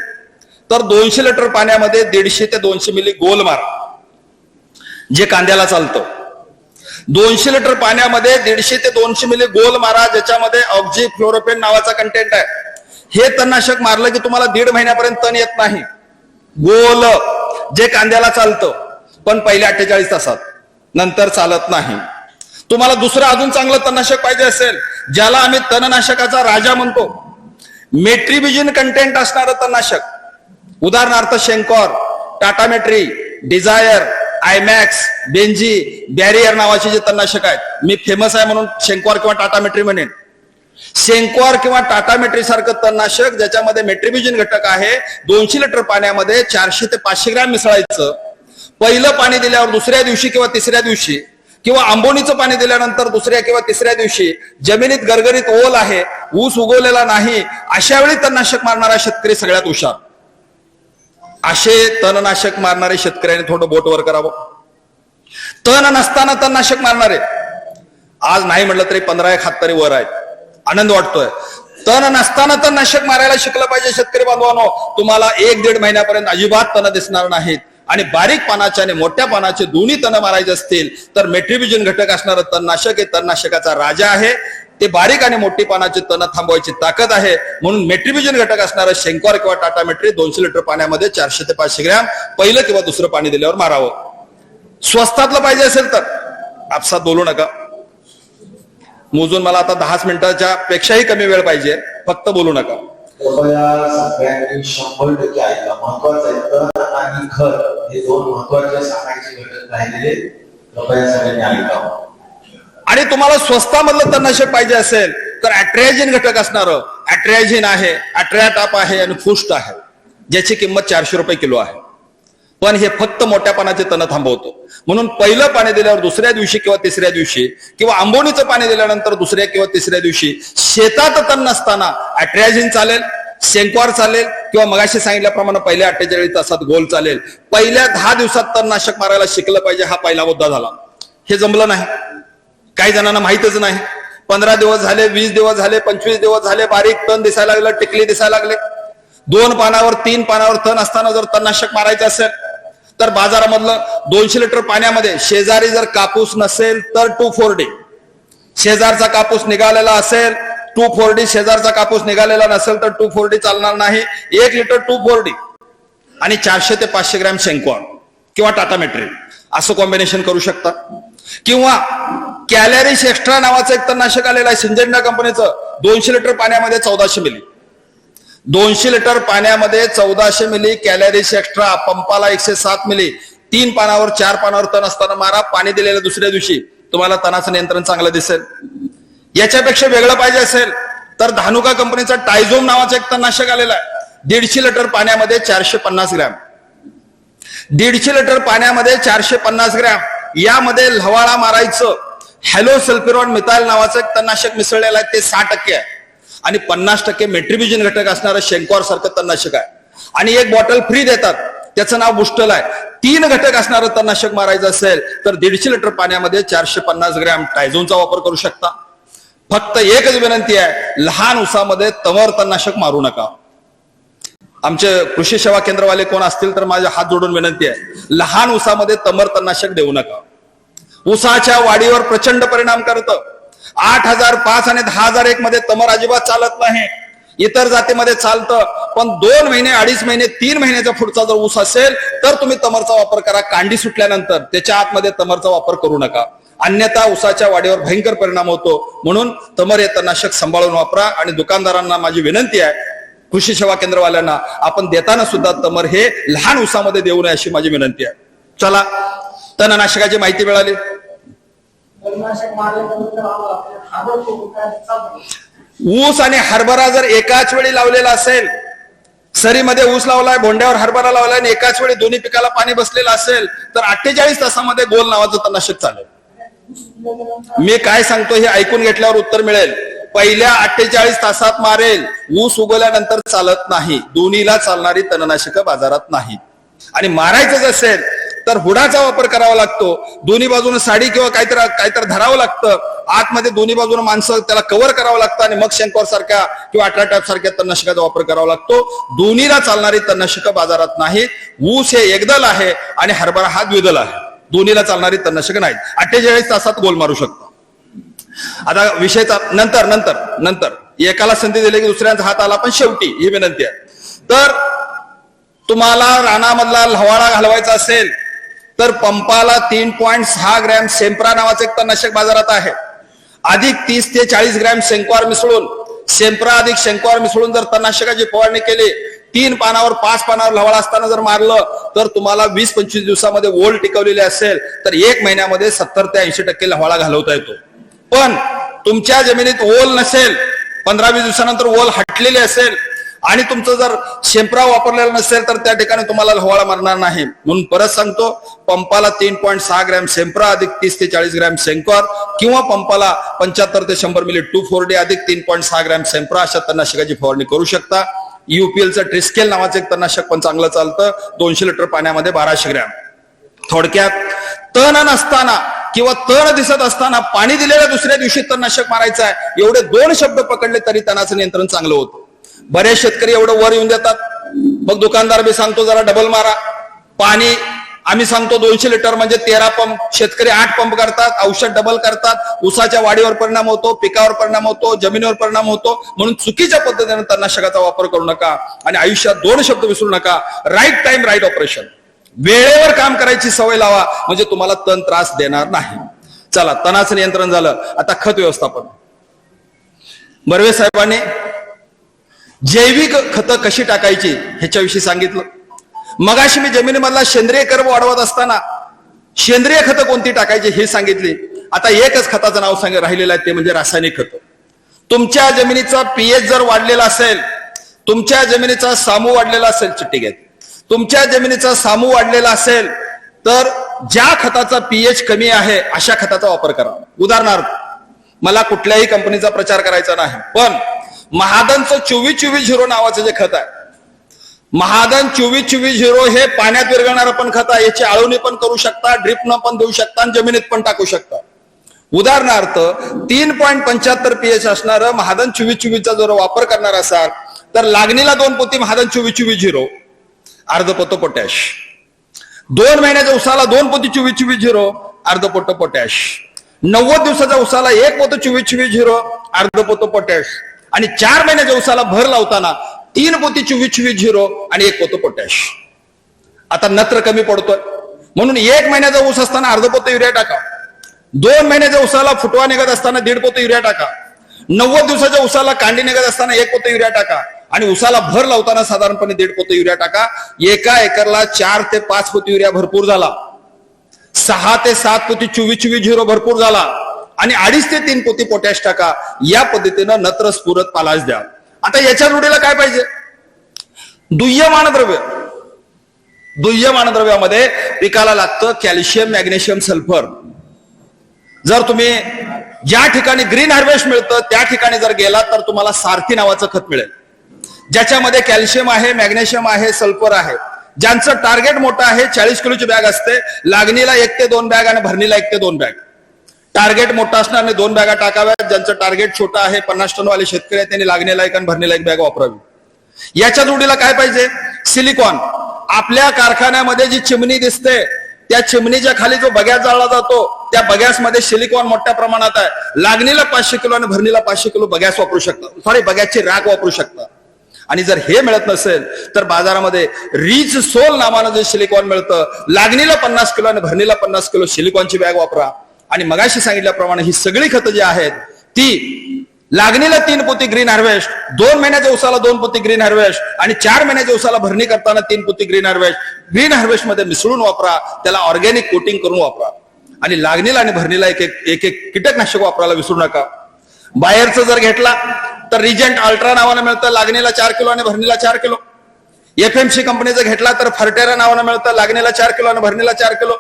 तर 200 लिटर पाण्यामध्ये 150 ते 200 मिली गोल मारा, जे कांद्याला चालतं. 200 लिटर पाण्यामध्ये 150 ते 200 मिली गोल मारा, ज्याच्यामध्ये ऑक्झिफ्लोरोपेन नावाचा कंटेंट आहे. हे तणनाशक मारलं की तुम्हाला 1.5 महिन्यापर्यंत तण येत नाही. गोल, जे कांद्याला चालतं, पण पहिल्या 48 तासात, नंतर चालत नाही. तुम्हाला दुसरं अजून चांगलं तणनाशक पाहिजे असेल, ज्याला आम्ही तणनाशकाचा राजा म्हणतो, मेट्रिबिजिन कंटेंट असणारं तणनाशक, उदाहरणार्थ शेंकॉर, टाटामेट्री, डिझायर, आयमॅक्स, बेंजी, बॅरियर नावाचे जे तणनाशक आहेत, मी फेमस आहे म्हणून शेंकॉर किंवा टाटामेट्री म्हणेन. शेंकॉर किंवा टाटामेट्री सारखं तणनाशक ज्याच्यामध्ये मेट्रिबिजिन घटक आहे, 200 लिटर पाण्यामध्ये 400 ते 500 ग्रॅम मिसळायचं. पहिलं पाणी दिल्यावर दुसऱ्या दिवशी किंवा तिसऱ्या दिवशी, किंवा आंबोनीचं पाणी दिल्यानंतर दुसऱ्या किंवा तिसऱ्या दिवशी, जमिनीत गरगरीत ओल आहे, ऊस उगवलेला नाही, अशा वेळी तणनाशक मारणारा शेतकरी सगळ्यात हुशार. असे तणनाशक मारणारे शेतकऱ्यांनी थोडं बोट वर करावं. तण नसताना तणनाशक मारणारे आज नाही म्हटलं तरी 15-1 हात तरी वर आहेत. आनंद वाटतोय. तण नसताना तणनाशक मारायला शिकलं पाहिजे शेतकरी बांधवांनो. तुम्हाला 1-1.5 महिन्यापर्यंत अजिबात तण दिसणार नाहीत. आणि बारीक पानाचे आणि मोठ्या पानाचे दोन्ही तण मारायचे असतील तर मेट्रिबिजिन घटक असणारं तणनाशक हे तणनाशकाचा राजा आहे. ते बारीक आणि मोठी पानाची तण थांबवायची ताकद आहे. म्हणून मेट्रिबिजिन घटक असणारं शेंकॉर किंवा टाटामेट्री 200 लिटर पाण्यामध्ये 400 ते 500 ग्रॅम पहिलं किंवा दुसरं पाणी दिल्यावर मारावं. स्वस्तातलं पाहिजे असेल तर आपसात बोलू नका. मोजून मला आता 10 मिनिटाच्या पेक्षाही कमी वेळ पाहिजे, फक्त बोलू नका. कृपया सगळ्यांनी 100% ऐका. महत्वाचं आहे, तण आणि खत हे 2 महत्वाचे सांगायचे घटक राहिलेले. कृपया सगळ्यांनी ऐकावं. आणि तुम्हाला स्वस्तामधलं तणनाशक पाहिजे असेल तर अट्रॅजिन घटक असणारं अट्रॅजिन आहे, अट्रॅटाप आहे आणि फुस्ट आहे, ज्याची किंमत 400 रुपये किलो आहे. पण हे फक्त मोठ्या पानाचे तण थांबवतो. म्हणून पहिलं पाणी दिल्यावर दुसऱ्या दिवशी किंवा तिसऱ्या दिवशी, किंवा आंबोनीचं पाणी दिल्यानंतर दुसऱ्या किंवा तिसऱ्या दिवशी शेतात तण नसताना अट्रॅजिन चालेल, शेंकॉर चालेल, किंवा मगाशी सांगितल्याप्रमाणे पहिल्या 48 तासात गोल चालेल. पहिल्या 10 दिवसात तणनाशक मारायला शिकलं पाहिजे, हा पहिला मुद्दा झाला. हे जमलं नाही, काही जणांना माहितच नाही. 15 दिवस झाले, 20 दिवस झाले, 25 दिवस झाले, बारीक तण दिसायला लागलं, टिकली दिसायला लागले. 2 पानावर 3 पानावर तण असताना जर तणनाशक मारायचं असेल तर बाजारामधलं 200 लिटर पाण्यामध्ये शेजारी जर कापूस नसेल तर 2,4-D, शेजारचा कापूस निघालेला असेल 2,4-D शेजारचा कापूस निघालेला नसेल तर 2,4-D चालणार नाही. 1 लिटर 2,4-D आणि 400 ते 500 ग्रॅम शेंकॉर किंवा टाटा मेट्रिक असं कॉम्बिनेशन करू शकता. किंवा कॅलरीज एक्स्ट्रा नावाचं एक तणनाशक आलेलं आहे सिंजेंटा कंपनीचं. 200 लिटर पाण्यामध्ये 1400 मिली, 200 लिटर पाण्यामध्ये 1400 मिली कॅलरीज एक्स्ट्रा. पंपाला 107 मिली. 3 पानावर 4 पानावर तण असताना मारा. पाणी दिलेल्या दुसऱ्या दिवशी तुम्हाला तणाचं नियंत्रण चांगलं दिसेल. याच्यापेक्षा वेगळं पाहिजे असेल तर धानुका कंपनीचा टायझोम नावाचं एक तणनाशक आलेलं आहे. 150 लिटर पाण्यामध्ये 450 ग्रॅम, 150 लिटर पाण्यामध्ये 450 ग्रॅम. यामध्ये लवाळा मारायचं हॅलो सल्फ्युरॉन मिथाइल नावाचं एक तणनाशक मिसळलेलं आहे. ते 6% आहे आणि 50% मेट्रिबिजन घटक असणारं शेंकॉर सारखं तणनाशक आहे. आणि एक बॉटल फ्री देतात, त्याचं नाव बुस्टल आहे. 3 घटक असणारं तणनाशक मारायचं असेल तर 150 लिटर पाण्यामध्ये 450 ग्रॅम टायझोनचा वापर करू शकता. फक्त एकच विनंती आहे, लहान ऊसामध्ये तमर तणनाशक मारू नका. आमचे कृषी सेवा केंद्रवाले कोण असतील तर माझ्या हात जोडून विनंती आहे, लहान ऊसामध्ये तमर तणनाशक देऊ नका. ऊसाच्या वाढीवर प्रचंड परिणाम करतं. 8,005 आणि 10,001 मध्ये तमर अजिबात चालत नाही. इतर जातीमध्ये चालतं, पण 2 महिने 2.5 महिने 3 महिन्याचा पुढचा जर ऊस असेल तर तुम्ही तमरचा वापर करा. कांडी सुटल्यानंतर त्याच्या आतमध्ये तमरचा वापर करू नका, अन्यथा ऊसाच्या वाढीवर भयंकर परिणाम होतो. म्हणून तमर हे तणनाशक सांभाळून वापरा. आणि दुकानदारांना माझी विनंती आहे, कृषी सेवा केंद्रवाल्यांना, आपण देताना सुद्धा तमर हे लहान ऊसामध्ये देऊ नये अशी माझी विनंती आहे. चला, तणनाशकाची माहिती मिळाली. ऊस आणि हरभरा जर एकाच वेळी लावलेला असेल, सरीमध्ये ऊस लावलाय, भोंड्यावर हरभरा लावलाय आणि एकाच वेळी दोन्ही पिकाला पाणी बसलेलं असेल तर 48 तासामध्ये गोल नावाचं तणनाशक चालेल. मी काय सांगतो हे ऐकून घेतल्यावर उत्तर मिळेल. पहिल्या 48 तासात मारेल, ऊस उगवल्यानंतर चालत नाही. दोन्हीला चालणारी तणनाशकं बाजारात नाही. आणि मारायचंच असेल तर हुडाचा वापर करावा लागतो. दोन्ही बाजूने साडी किंवा काहीतरी धरावं लागतं. आतमध्ये दोन्ही बाजूने माणसं त्याला कव्हर करावं लागतं आणि मग शेंकॉर सारख्या किंवा अल्ट्राटॅप सारख्या तणनाशकाचा वापर करावा लागतो. दोन्हीला चालणारी तणनाशकं बाजारात नाहीत. ऊस हे एकदल आहे आणि हरभरा हा द्विदल आहे. दोन्हीला चालणारी तणनाशकं नाहीत. 48 तासात गोल मारू शकतो. आता विषयचा नंतर एकाला संधी दिली की दुसऱ्यांचा हात आला, पण शेवटी ही विनंती आहे, तर तुम्हाला रानामधला लवाळा घालवायचा असेल तर पंपाला 3.6 ग्रॅम सेम्प्रा नावाचं एक तणनाशक बाजारात आहे. अधिक 30 ते 40 ग्रॅम शेंकॉर मिसळून, सेम्प्रा अधिक शेंकॉर मिसळून जर तणनाशकाची फवारणी केली, 3 पानावर 5 पानावर लवाळा असताना जर मारलं तर तुम्हाला 20-25 दिवसामध्ये ओल टिकवलेली असेल तर 1 महिन्यामध्ये 70 ते 80% लवाळा घालवता येतो. पण तुमच्या जमिनीत ओल नसेल, 15-20 दिवसानंतर ओल हटलेली असेल आणि तुमचं जर शेंपरा वापरलेला नसेल तर त्या ठिकाणी तुम्हाला लवाळा मारणार नाही. म्हणून परत सांगतो, पंपाला 3.6 ग्रॅम सेम्प्रा अधिक 30 ते 40 ग्रॅम शेंकॉर किंवा पंपाला 75 ते 100 मिली 2,4-D अधिक 3.6 ग्रॅम सेम्प्रा अशा तणनाशकाची फवारणी करू शकता. UPLचं ट्रिस्केल नावाचं एक तणनाशक पण चांगलं चालतं. 200 लिटर पाण्यामध्ये 1200 ग्रॅम. थोडक्यात, तण नसताना किंवा तण दिसत असताना पाणी दिलेल्या दुसऱ्या दिवशी तणनाशक मारायचं आहे, एवढे 2 शब्द पकडले तरी तणाचं नियंत्रण चांगलं होतं. बरेच शेतकरी एवढं वर येऊन देतात, मग दुकानदार बी सांगतो जरा डबल मारा. पाणी आम्ही सांगतो 200 लिटर म्हणजे 13 पंप, शेतकरी 8 पंप करतात, औषध डबल करतात. ऊसाच्या वाढीवर परिणाम होतो, पिकावर परिणाम होतो, जमिनीवर परिणाम होतो. म्हणून चुकीच्या पद्धतीने तणनाशकाचा वापर करू नका. आणि आयुष्यात 2 शब्द विसरू नका, राईट टाइम राईट ऑपरेशन. वेळेवर काम करायची सवय लावा, म्हणजे तुम्हाला तण त्रास देणार नाही. चला, तणाचं नियंत्रण झालं. आता खत व्यवस्थापन. बर्वे साहेबांनी जैविक खतं कशी टाकायची ह्याच्याविषयी सांगितलं. मगाशी मी जमिनीमधला सेंद्रिय कर्ब वाढवत असताना सेंद्रिय खतं कोणती टाकायची हे सांगितली. आता एकच खताचं नाव राहिलेलं आहे, ते म्हणजे रासायनिक खतं. तुमच्या जमिनीचा पीएच जर वाढलेला असेल, तुमच्या जमिनीचा सामू वाढलेला असेल, चिट्टी घ्या, तुमच्या जमिनीचा सामू वाढलेला असेल तर ज्या खताचा पीएच कमी आहे अशा खताचा वापर करा. उदाहरणार्थ, मला कुठल्याही कंपनीचा प्रचार करायचा नाही, पण महादनचं 24-24-0 नावाचं जे खत आहे, महादन 24-24-0 हे पाण्यात विरघळणारं पण खत आहे. याची आळवणी पण करू शकता, ड्रिपनं पण देऊ शकता आणि जमिनीत पण टाकू शकता. उदाहरणार्थ, 3.75 पीएच असणारं महादन 24-24चा जर वापर करणार असाल तर लागणीला 2 पोती महादन 24-24-0, अर्ध पोतं पोटॅश. 2 महिन्याच्या उसाला 2 पोती 24-24-0, अर्ध पोतं पोटॅश. 90 दिवसाच्या उसाला 1 पोतं 24-24-0, अर्ध पोतं पोटॅश, आणि 4 महिन्याच्या ऊसाला भर लावताना 3 पोती 24-24-0 आणि 1 पोतं पोटॅश. आता नत्र कमी पडतोय म्हणून 1 महिन्याचा ऊस असताना अर्ध पोतं युरिया टाका, 2 महिन्याच्या ऊसाला फुटवा निघत असताना 1.5 पोतं युरिया टाका, 90 दिवसाच्या ऊसाला कांडी निघत असताना 1 पोतं युरिया टाका, आणि ऊसाला भर लावताना साधारणपणे 1.5 पोतं युरिया टाका. एका एकरला 4 ते 5 पोती युरिया भरपूर झाला, 6 ते 7 पोती 24-24-0 भरपूर झाला, आणि 2.5 ते 3 पोती पोटॅश टाका. या पद्धतीनं नत्र स्फुरत पालाश द्या. आता याच्या जोडीला काय पाहिजे? दुय्यम अन्नद्रव्य. दुय्यम अन्नद्रव्यामध्ये पिकाला लागतं कॅल्शियम, मॅग्नेशियम, सल्फर. जर तुम्ही ज्या ठिकाणी ग्रीन हार्वेस्ट मिळतं त्या ठिकाणी जर गेलात तर तुम्हाला सारथी नावाचं खत मिळेल, ज्याच्यामध्ये कॅल्शियम आहे, मॅग्नेशियम आहे, सल्फर आहे. ज्यांचं टार्गेट मोठं आहे, 40 किलोची बॅग असते, लागणीला 1 ते 2 बॅग आणि भरणीला 1 ते 2 बॅग. टार्गेट मोठं असणाऱ्याने 2 बॅगा टाकाव्यात. ज्यांचं टार्गेट छोटं आहे, 50 टनवाले शेतकरी आहेत, त्यांनी लागणीला 1 आणि भरणीला 1 बॅग वापरावी. याच्या जोडीला काय पाहिजे? सिलिकॉन. आपल्या कारखान्यामध्ये जी चिमणी दिसते त्या चिमणीच्या खाली जो बगॅस जाळला जातो त्या बगॅसमध्ये सिलिकॉन मोठ्या प्रमाणात आहे. लागणीला 500 किलो आणि भरणीला 500 किलो बगॅस वापरू शकता, सॉरी बगॅसची राख वापरू शकता. आणि जर हे मिळत नसेल तर बाजारामध्ये रिच सोल नावानं जे सिलिकॉन मिळतं, लागणीला 50 किलो आणि भरणीला 50 किलो सिलिकॉनची बॅग वापरा. आणि मगाशी सांगितल्याप्रमाणे ही सगळी खतं जी आहेत ती लागणीला 3 पोती ग्रीन हार्वेस्ट, 2 महिन्याच्या ऊसाला 2 पोती ग्रीन हार्वेस्ट, आणि 4 महिन्याच्या ऊसाला भरणी करताना 3 पोती ग्रीन हार्वेस्ट. ग्रीन हार्वेस्ट मध्ये मिसळून वापरा, त्याला ऑर्गॅनिक कोटिंग करून वापरा. आणि लागणीला आणि भरणीला एक एक कीटकनाशक वापरायला विसरू नका. बाहेरचं जर घेतला तर रिजंट अल्ट्रा नावानं मिळतं, लागणीला 4 किलो आणि भरणीला 4 किलो. FMC कंपनीचं घेतला तर फर्टेरा नावानं मिळतं, लागणीला 4 किलो आणि भरणीला 4 किलो.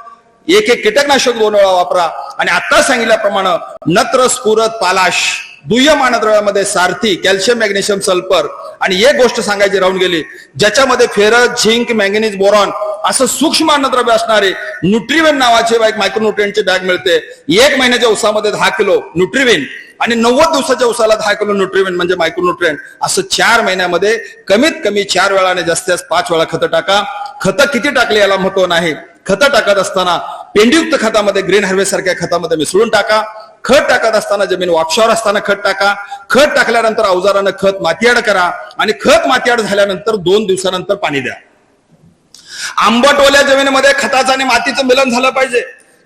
एक कीटकनाशक 2 वेळा वापरा. आणि आता सांगितल्याप्रमाणे नत्र, स्फुरत, पालाश, दुय्यम अन्नद्रव्यामध्ये सारथी, कॅल्शियम, मॅग्नेशियम, सल्फर. आणि एक गोष्ट सांगायची राहून गेली, ज्याच्यामध्ये फेरस, झिंक, मॅंगनीज, बोरॉन असं सूक्ष्म अन्नद्रव्य असणारे न्यूट्रिवेन नावाचे एक मायक्रोन्यूट्रिएंटची बॅग मिळते. 1 महिन्याच्या ऊसामध्ये 10 किलो न्यूट्रिवेन आणि 90 दिवसाच्या ऊसाला 10 किलो न्यूट्रिवेन म्हणजे मायक्रोन्यूट्रिएंट. असं 4 महिन्यामध्ये कमीत कमी 4 वेळा आणि जास्तीत जास्त 5 वेळा खतं टाका. खतं किती टाकले याला महत्व नाही. खतं टाकत असताना पेंडीयुक्त खतामध्ये, ग्रीन हार्वेस्ट सारख्या खतामध्ये मिसळून टाका. खत टाकत असताना जमीन वापशावर असताना खत टाका. खत टाकल्यानंतर अवजारानं खत मातीआड करा. आणि खत मातीआड झाल्यानंतर 2 दिवसानंतर पाणी द्या. आंबट ओल्या जमिनीमध्ये खताचं आणि मातीचं मिलन झालं पाहिजे.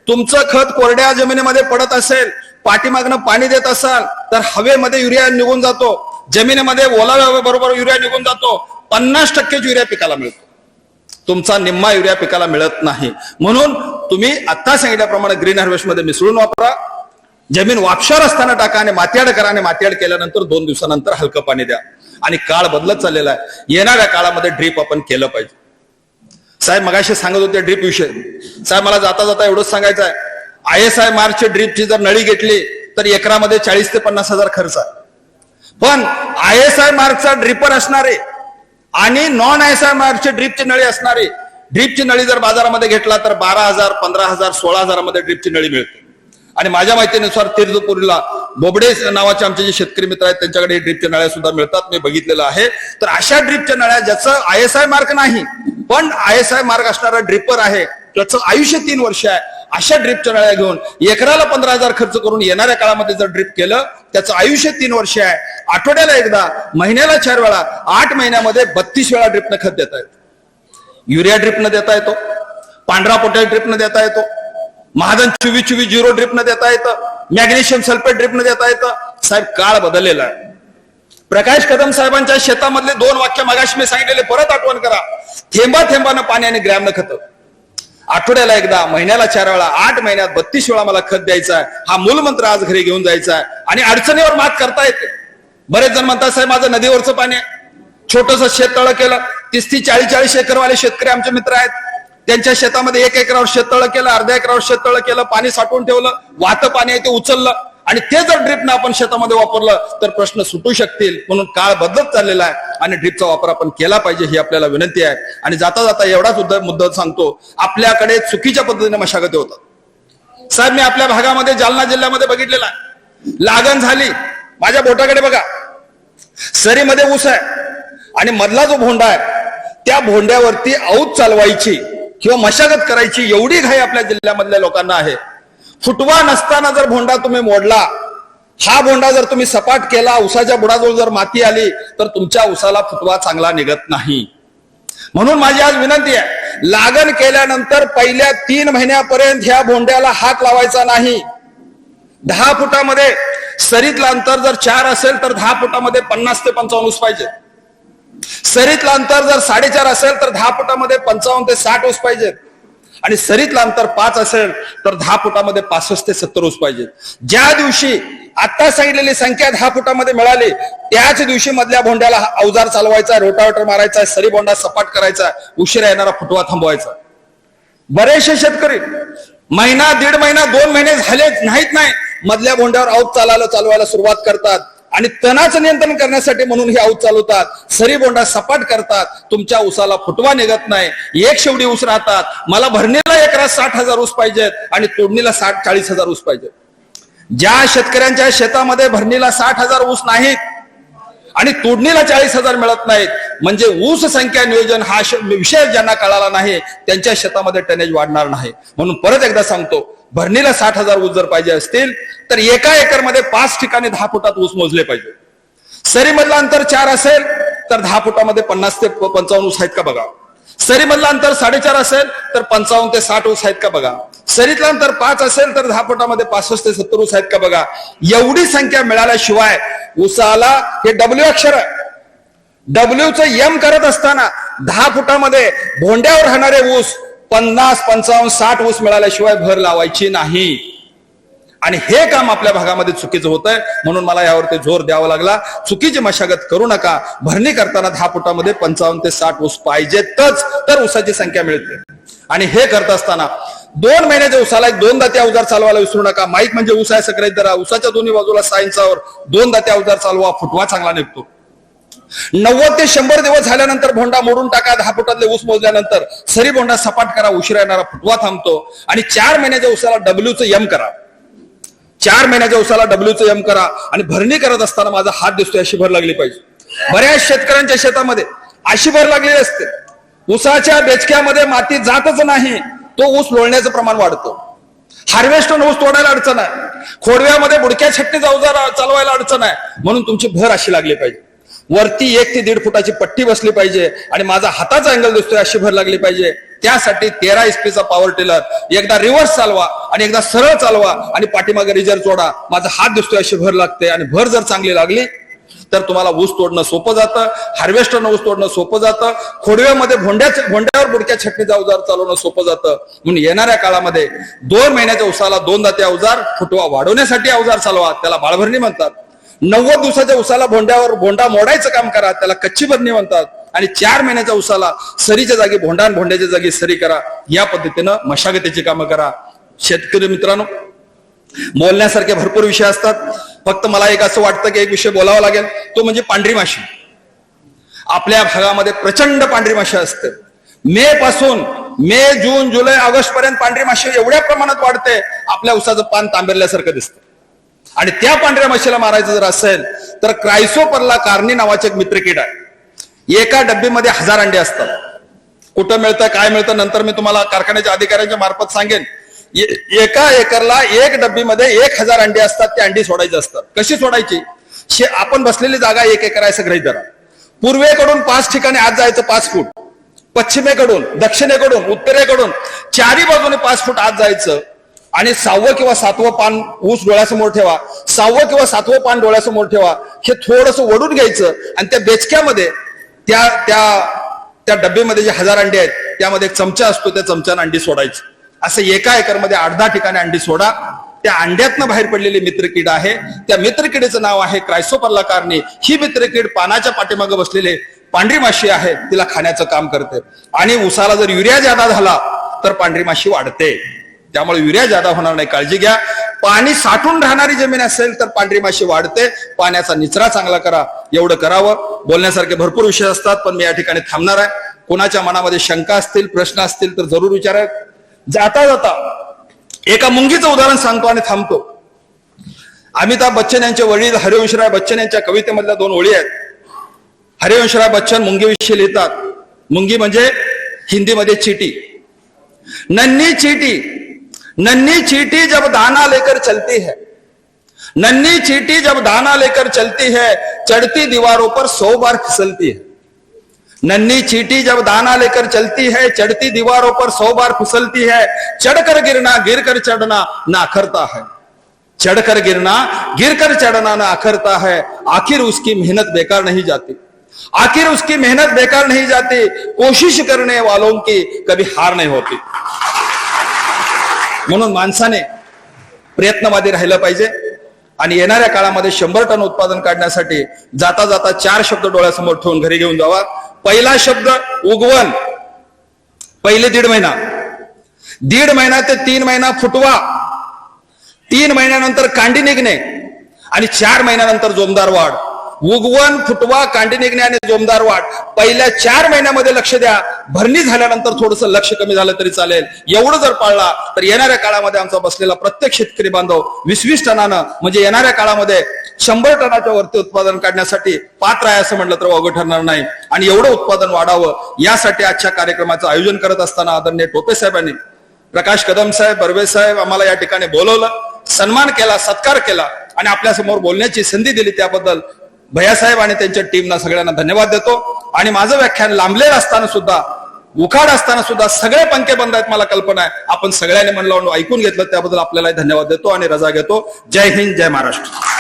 तुमचं खत कोरड्या जमिनीमध्ये पडत असेल, पाठीमागनं पाणी देत असाल तर हवेमध्ये युरिया निघून जातो, जमिनीमध्ये ओलाव्या बरोबर युरिया निघून जातो. 50% युरिया पिकाला मिळतो, तुमचा निम्मा युरिया पिकाला मिळत नाही. म्हणून तुम्ही आता सांगितल्याप्रमाणे ग्रीन हार्वेस्ट मध्ये मिसळून वापरा. जमीन वापशावर असताना टाका आणि मातीआड करा. आणि मातीआड केल्यानंतर 2 दिवसानंतर हलकं पाणी द्या. आणि काळ बदलत चाललेला आहे, येणाऱ्या काळामध्ये ड्रीप आपण केलं पाहिजे. साहेब मगाशी सांगत होते ड्रीप विषय. साहेब मला जाता जाता एवढंच सांगायचं आहे, ISI मार्कची ड्रीपची जर नळी घेतली तर एकरामध्ये 40 ते 50 हजार खर्च आहे. पण ISI मार्कचा ड्रिपर असणारे आणि नॉन ISI मार्कची ड्रीपची नळी असणारी, ड्रीपची नळी जर बाजारामध्ये घेतला तर 12,000, 15,000, 16,000 मध्ये ड्रीपची नळी मिळते. आणि माझ्या माहितीनुसार तीर्थपुरीला बोबडे नावाचे आमचे जे शेतकरी मित्र आहेत त्यांच्याकडे ड्रीपच्या नळ्या सुद्धा मिळतात, मी बघितलेलं आहे. तर अशा ड्रीपच्या नळ्या ज्याचं ISI मार्क नाही पण ISI मार्क असणारा ड्रिपर आहे, त्याचं आयुष्य 3 वर्ष आहे, अशा ड्रीपच्या नळ्या घेऊन एकराला 15,000 खर्च करून येणाऱ्या काळामध्ये जर ड्रीप केलं त्याचं आयुष्य 3 वर्ष आहे. आठवड्याला एकदा, महिन्याला 4 वेळा, 8 महिन्यामध्ये 32 वेळा ड्रिपनं खत देता येतं. युरिया ड्रिपनं देता येतो, पांढरा पोटॅश ड्रिपनं देता येतो, महाजन 24-24-0 ड्रिपनं देता येतं, मॅग्नेशियम सल्फेट ड्रिपनं देता येतं. साहेब काळ बदललेला आहे. प्रकाश कदम साहेबांच्या शेतामधले 2 वाक्य मगाशी मी सांगितलेले परत आठवण करा. थेंबा थेंबानं पाणी आणि ग्रॅमनं खतं. आठवड्याला एकदा, महिन्याला 4 वेळा, 8 महिन्यात 32 वेळा मला खत द्यायचा आहे. हा मूलमंत्र आज घरी घेऊन जायचा आहे आणि अडचणीवर मात करता येते. बरेच जण म्हणतात साहेब माझं नदीवरचं पाणी आहे, छोटंसं शेततळं केलं. 30-40 एकरवाले शेतकरी आमचे मित्र आहेत, त्यांच्या शेतामध्ये 1 एकरावर शेततळं केलं, अर्ध्या एकरावर शेततळं केलं, पाणी साठवून ठेवलं, वाहतं पाणी आहे ते उचललं आणि ते जर ड्रिपनं आपण शेतामध्ये वापरलं तर प्रश्न सुटू शकतील. म्हणून काळ बदलत चाललेला आहे आणि ड्रिपचा वापर आपण केला पाहिजे ही आपल्याला विनंती आहे. आणि जाता जाता एवढाच मुद्दा सांगतो, आपल्याकडे चुकीच्या पद्धतीने मशागती होतात. साहेब मी आपल्या भागामध्ये जालना जिल्ह्यामध्ये बघितलेला आहे, लागण झाली, माझ्या बोटाकडे बघा, सरीमध्ये ऊस आहे आणि मधला जो भोंडा आहे त्या भोंड्यावरती औत चालवायची किंवा मशागत करायची एवढी घाई आपल्या जिल्ह्यामधल्या लोकांना आहे. फुटवा नसताना जर भोंडा तुम्ही मोडला हा बोंडा जर तुम्ही सपाट केला, उसाच्या बुडाजवळ जर माती आली तर तुमच्या उसाला फुटवा चांगला निघत नाही. म्हणून माझी आज विनंती आहे, लागण केल्यानंतर पहिल्या 3 महिन्यापर्यंत ह्या बोंड्याला हात लावायचा नाही. 10 फुटामध्ये सरीतलं अंतर जर 4 असेल तर 10 फुटामध्ये 50 ते 55 ऊस पाहिजे. सरीतलं अंतर जर 4.5 असेल तर 10 फुटामध्ये 55 ते 60 ऊस पाहिजेत. आणि सरीतलं अंतर 5 असेल तर 10 फुटामध्ये 65 ते 70 ऊस पाहिजे. ज्या दिवशी आता सांगितलेली संख्या 10 फुटामध्ये मिळाली त्याच दिवशी मधल्या भोंड्याला अवजार चालवायचा, रोटावेटर मारायचा, सरी बोंडा सपाट करायचा, उशिरा येणारा फुटवा थांबवायचा. बरेचसे शेतकरी महिना, 1.5 महिना, 2 महिने झाले नाहीत नाही मधल्या भोंड्यावर औत चालवायला सुरुवात करतात आणि तणाचं नियंत्रण करण्यासाठी म्हणून हे औत चालवतात, सरी बोंडा सपाट करतात. तुमच्या उसाला फुटवा निघत नाही, एक शेवडी ऊस राहतात. मला भरणीला एकरात 60,000 ऊस पाहिजेत आणि तोडणीला 40,000 ऊस पाहिजेत. ज्या शेतकऱ्यांच्या शेतामध्ये भरणीला 60,000 ऊस नाहीत आणि तोडणीला 40,000 मिळत नाहीत, म्हणजे ऊस संख्या नियोजन हा विषय ज्यांना कळाला नाही त्यांच्या शेतामध्ये टनेज वाढणार नाही. म्हणून परत एकदा सांगतो, भरणीला 60,000 ऊस जर पाहिजे असतील तर एका एकरमध्ये 5 ठिकाणी 10 फुटात ऊस मोजले पाहिजे. सरीमधलं अंतर 4 असेल तर 10 फुटामध्ये 50 ते 55 ऊस आहेत का बघा. सरीमधलं अंतर 4.5 असेल तर 55 ते 60 ऊस आहेत का बघा. सरीतलं अंतर 5 असेल तर 10 फुटामध्ये 65 ते 70 ऊस आहेत का बघा. एवढी संख्या मिळाल्याशिवाय उसाला हे डब्ल्यू अक्षर आहे, डब्ल्यूचं एम करत असताना 10 फुटामध्ये भोंड्यावर राहणारे ऊस 50, 55, 60 ऊस मिळाल्याशिवाय भर लावायची नाही. आणि हे काम आपल्या भागामध्ये चुकीचं होत आहे. म्हणून मला यावरती जोर द्यावा लागला. चुकीची मशागत करू नका. भरणी करताना 10 फुटामध्ये 55 ते 60 ऊस पाहिजेतच तर ऊसाची संख्या मिळते. आणि हे करत असताना 2 महिन्याच्या ऊसाला 2 दाते अवजार चालवायला विसरू नका. माईक म्हणजे ऊस आहे सगळ्यात जरा ऊसाच्या दोन्ही बाजूला 6 इंचावर 2 दाते अवजार चालवा, फुटवा चांगला निघतो. 90 ते 100 दिवस झाल्यानंतर भोंडा मोडून टाका. 10 फुटातले ऊस मोजल्यानंतर सरी भोंडा सपाट करा, उशिरा येणारा फुटवा थांबतो. आणि 4 महिन्याच्या ऊसाला डब्ल्यूचं एम करा. 4 महिन्याच्या ऊसाला डब्ल्यूचं एम करा. आणि भरणी करत असताना माझा हात दिसतोय अशी भर लागली पाहिजे. बऱ्याच शेतकऱ्यांच्या शेतामध्ये अशी भर लागलेली असते, ऊसाच्या बेचक्यामध्ये माती जातच नाही, तो ऊस लोळण्याचं प्रमाण वाढतं. हार्वेस्टर ऊस तोडायला अडचण आहे, खोडव्यामध्ये बुडक्या छटणीचा अवजार चालवायला अडचण आहे. म्हणून तुमची भर अशी लागली पाहिजे. वरती 1 ते 1.5 फुटाची पट्टी बसली पाहिजे आणि माझा हाताचा अँगल दिसतोय अशी भर लागली पाहिजे. त्यासाठी 13 HP चा पॉवर टिलर एकदा रिव्हर्स चालवा आणि एकदा सरळ चालवा आणि पाठीमागे रिजर जोडा. माझा हात दिसतोय अशी भर लागते. आणि भर जर चांगली लागली तर तुम्हाला ऊस तोडणं सोपं जातं, हार्वेस्टरनं ऊस तोडणं सोपं जातं, खोडव्यामध्ये भोंड्यावर बुडक्या छटणीचा अवजार चालवणं सोपं जातं. म्हणून येणाऱ्या काळामध्ये 2 महिन्याच्या ऊसाला 2 दाते अवजार, फुटवा वाढवण्यासाठी अवजार चालवा, त्याला बाळभरणी म्हणतात. 90 दिवसाच्या ऊसाला भोंडा मोडायचं काम करा, त्याला कच्ची भरणी म्हणतात. आणि 4 महिन्याच्या ऊसाला सरीच्या जागी भोंडा आणि भोंड्याच्या जागी सरी करा. या पद्धतीनं मशागतीची कामं करा. शेतकरी मित्रांनो, बोलण्यासारखे भरपूर विषय असतात. फक्त मला एक असं वाटतं की एक विषय बोलावा लागेल, तो म्हणजे पांढरी माशी. आपल्या भागामध्ये प्रचंड पांढरी माशी असते. मे, जून, जुलै, ऑगस्ट पर्यंत पांढरी माशी एवढ्या प्रमाणात वाढते आपल्या ऊसाचं पान तांबेरल्यासारखं दिसतं. आणि त्या पांढऱ्या माशीला मारायचं जर असेल तर क्रायसोपरला कार्नी नावाचे एक मित्रकीड आहे. एका डब्बीमध्ये 1000 अंडे असतात. कुठं मिळतं, काय मिळतं, नंतर मी तुम्हाला कारखान्याच्या अधिकाऱ्यांच्या मार्फत सांगेन. एका एकरला 1 डब्बीमध्ये 1000 अंडी असतात. ते अंडी सोडायची असतात. कशी सोडायची? आपण बसलेली जागा 1 एकर आहे असं गृहीत धरा. पूर्वेकडून 5 ठिकाणी आत जायचं 5 फूट, पश्चिमेकडून, दक्षिणेकडून, उत्तरेकडून 4ही बाजूने 5 फूट आत जायचं. आणि 6वं किंवा 7वं पान ऊस डोळ्यासमोर ठेवा. 6वं किंवा 7वं पान डोळ्यासमोर ठेवा. हे थोडंसं ओढून घ्यायचं आणि त्या बेचक्यामध्ये त्या डब्बेमध्ये जे 1000 अंडे आहेत त्यामध्ये एक चमचा असतो, त्या चमच्यानं अंडी सोडायची. असं एका एकरमध्ये 8-10 ठिकाणी अंडी सोडा. त्या अंड्यातनं बाहेर पडलेली मित्रकीड आहे, त्या मित्रकिडीचं नाव आहे क्रायसोपरला कार्नी. ही मित्रकीड पानाच्या पाठीमागे बसलेले पांढरी माशी आहे, तिला खाण्याचं काम करते. आणि ऊसाला जर युरिया जादा झाला तर पांढरी माशी वाढते. त्यामुळे युरिया जादा होणार नाही, काळजी घ्या. पाणी साठून राहणारी जमीन असेल तर पांढरी माशी वाढते. पाण्याचा निचरा चांगला करा, एवढं करावं. बोलण्यासारखे भरपूर विषय असतात पण मी या ठिकाणी थांबणार आहे. कोणाच्या मनामध्ये शंका असतील, प्रश्न असतील तर जरूर विचारा. जाता जाता एका मुंगीचं उदाहरण सांगतो आणि थांबतो. अमिताभ बच्चन यांचे वडील हरिवंशराय बच्चन यांच्या कवितेमधल्या 2 ओळी आहेत. हरिवंशराय बच्चन मुंगीविषयी लिहितात. मुंगी म्हणजे हिंदीमध्ये चीटी. नन्ही चीटी जब दाना लेकर चलती है, नन्ही चींटी जब दाना लेकर चलती है चढ़ती दीवारों पर 100 बार फिसलती है। नन्ही चींटी जब दाना लेकर चलती है चढ़ती दीवारों पर 100 बार फिसलती है। चढ़कर गिरना गिरकर चढ़ना ना अखरता है। चढ़कर गिरना गिरकर चढ़ना ना अखरता है। आखिर उसकी मेहनत बेकार नहीं जाती। आखिर उसकी मेहनत बेकार नहीं जाती। कोशिश करने वालों की कभी हार नाही होती। म्हणून माणसाने प्रयत्नवादी राहिलं पाहिजे आणि येणाऱ्या काळामध्ये 100 टन उत्पादन काढण्यासाठी जाता जाता 4 शब्द डोळ्यासमोर ठेवून घरी घेऊन जावा। पहिला शब्द उगवण, पहिले 1.5 महिना, 1.5 महिना ते 3 महिना फुटवा, 3 महिन्यानंतर कांडी निघणे आणि 4 महिन्यानंतर जोमदार वाढ। उगवण, फुटवा, कांडी निघणे आणि जोमदार वाढ पहिल्या 4 महिन्यामध्ये लक्ष द्या। भरणी झाल्यानंतर थोडंसं लक्ष कमी झालं तरी चालेल। एवढं जर पाळला तर येणाऱ्या काळामध्ये आमचा बसलेला प्रत्येक शेतकरी बांधव 20-20 टनानं म्हणजे येणाऱ्या काळामध्ये 100 टनाच्या वरती उत्पादन काढण्यासाठी पात्र आहे असं म्हटलं तर वावगं ठरणार नाही। आणि एवढं उत्पादन वाढावं यासाठी आजच्या कार्यक्रमाचं आयोजन करत असताना आदरणीय टोपे साहेबांनी, प्रकाश कदम साहेब, बर्वे साहेब आम्हाला या ठिकाणी बोलवलं, सन्मान केला, सत्कार केला आणि आपल्या समोर बोलण्याची संधी दिली त्याबद्दल भैयासाहेब आणि त्यांच्या टीमना सगळ्यांना धन्यवाद देतो। आणि माझं व्याख्यान लांबलेलं असताना सुद्धा, उखाड असताना सुद्धा सगळे पंखे बंद आहेत मला कल्पना आहे। आपण सगळ्यांनी मन लावून ऐकून घेतलं त्याबद्दल आपल्याला धन्यवाद देतो आणि रजा घेतो। जय हिंद, जय महाराष्ट्र।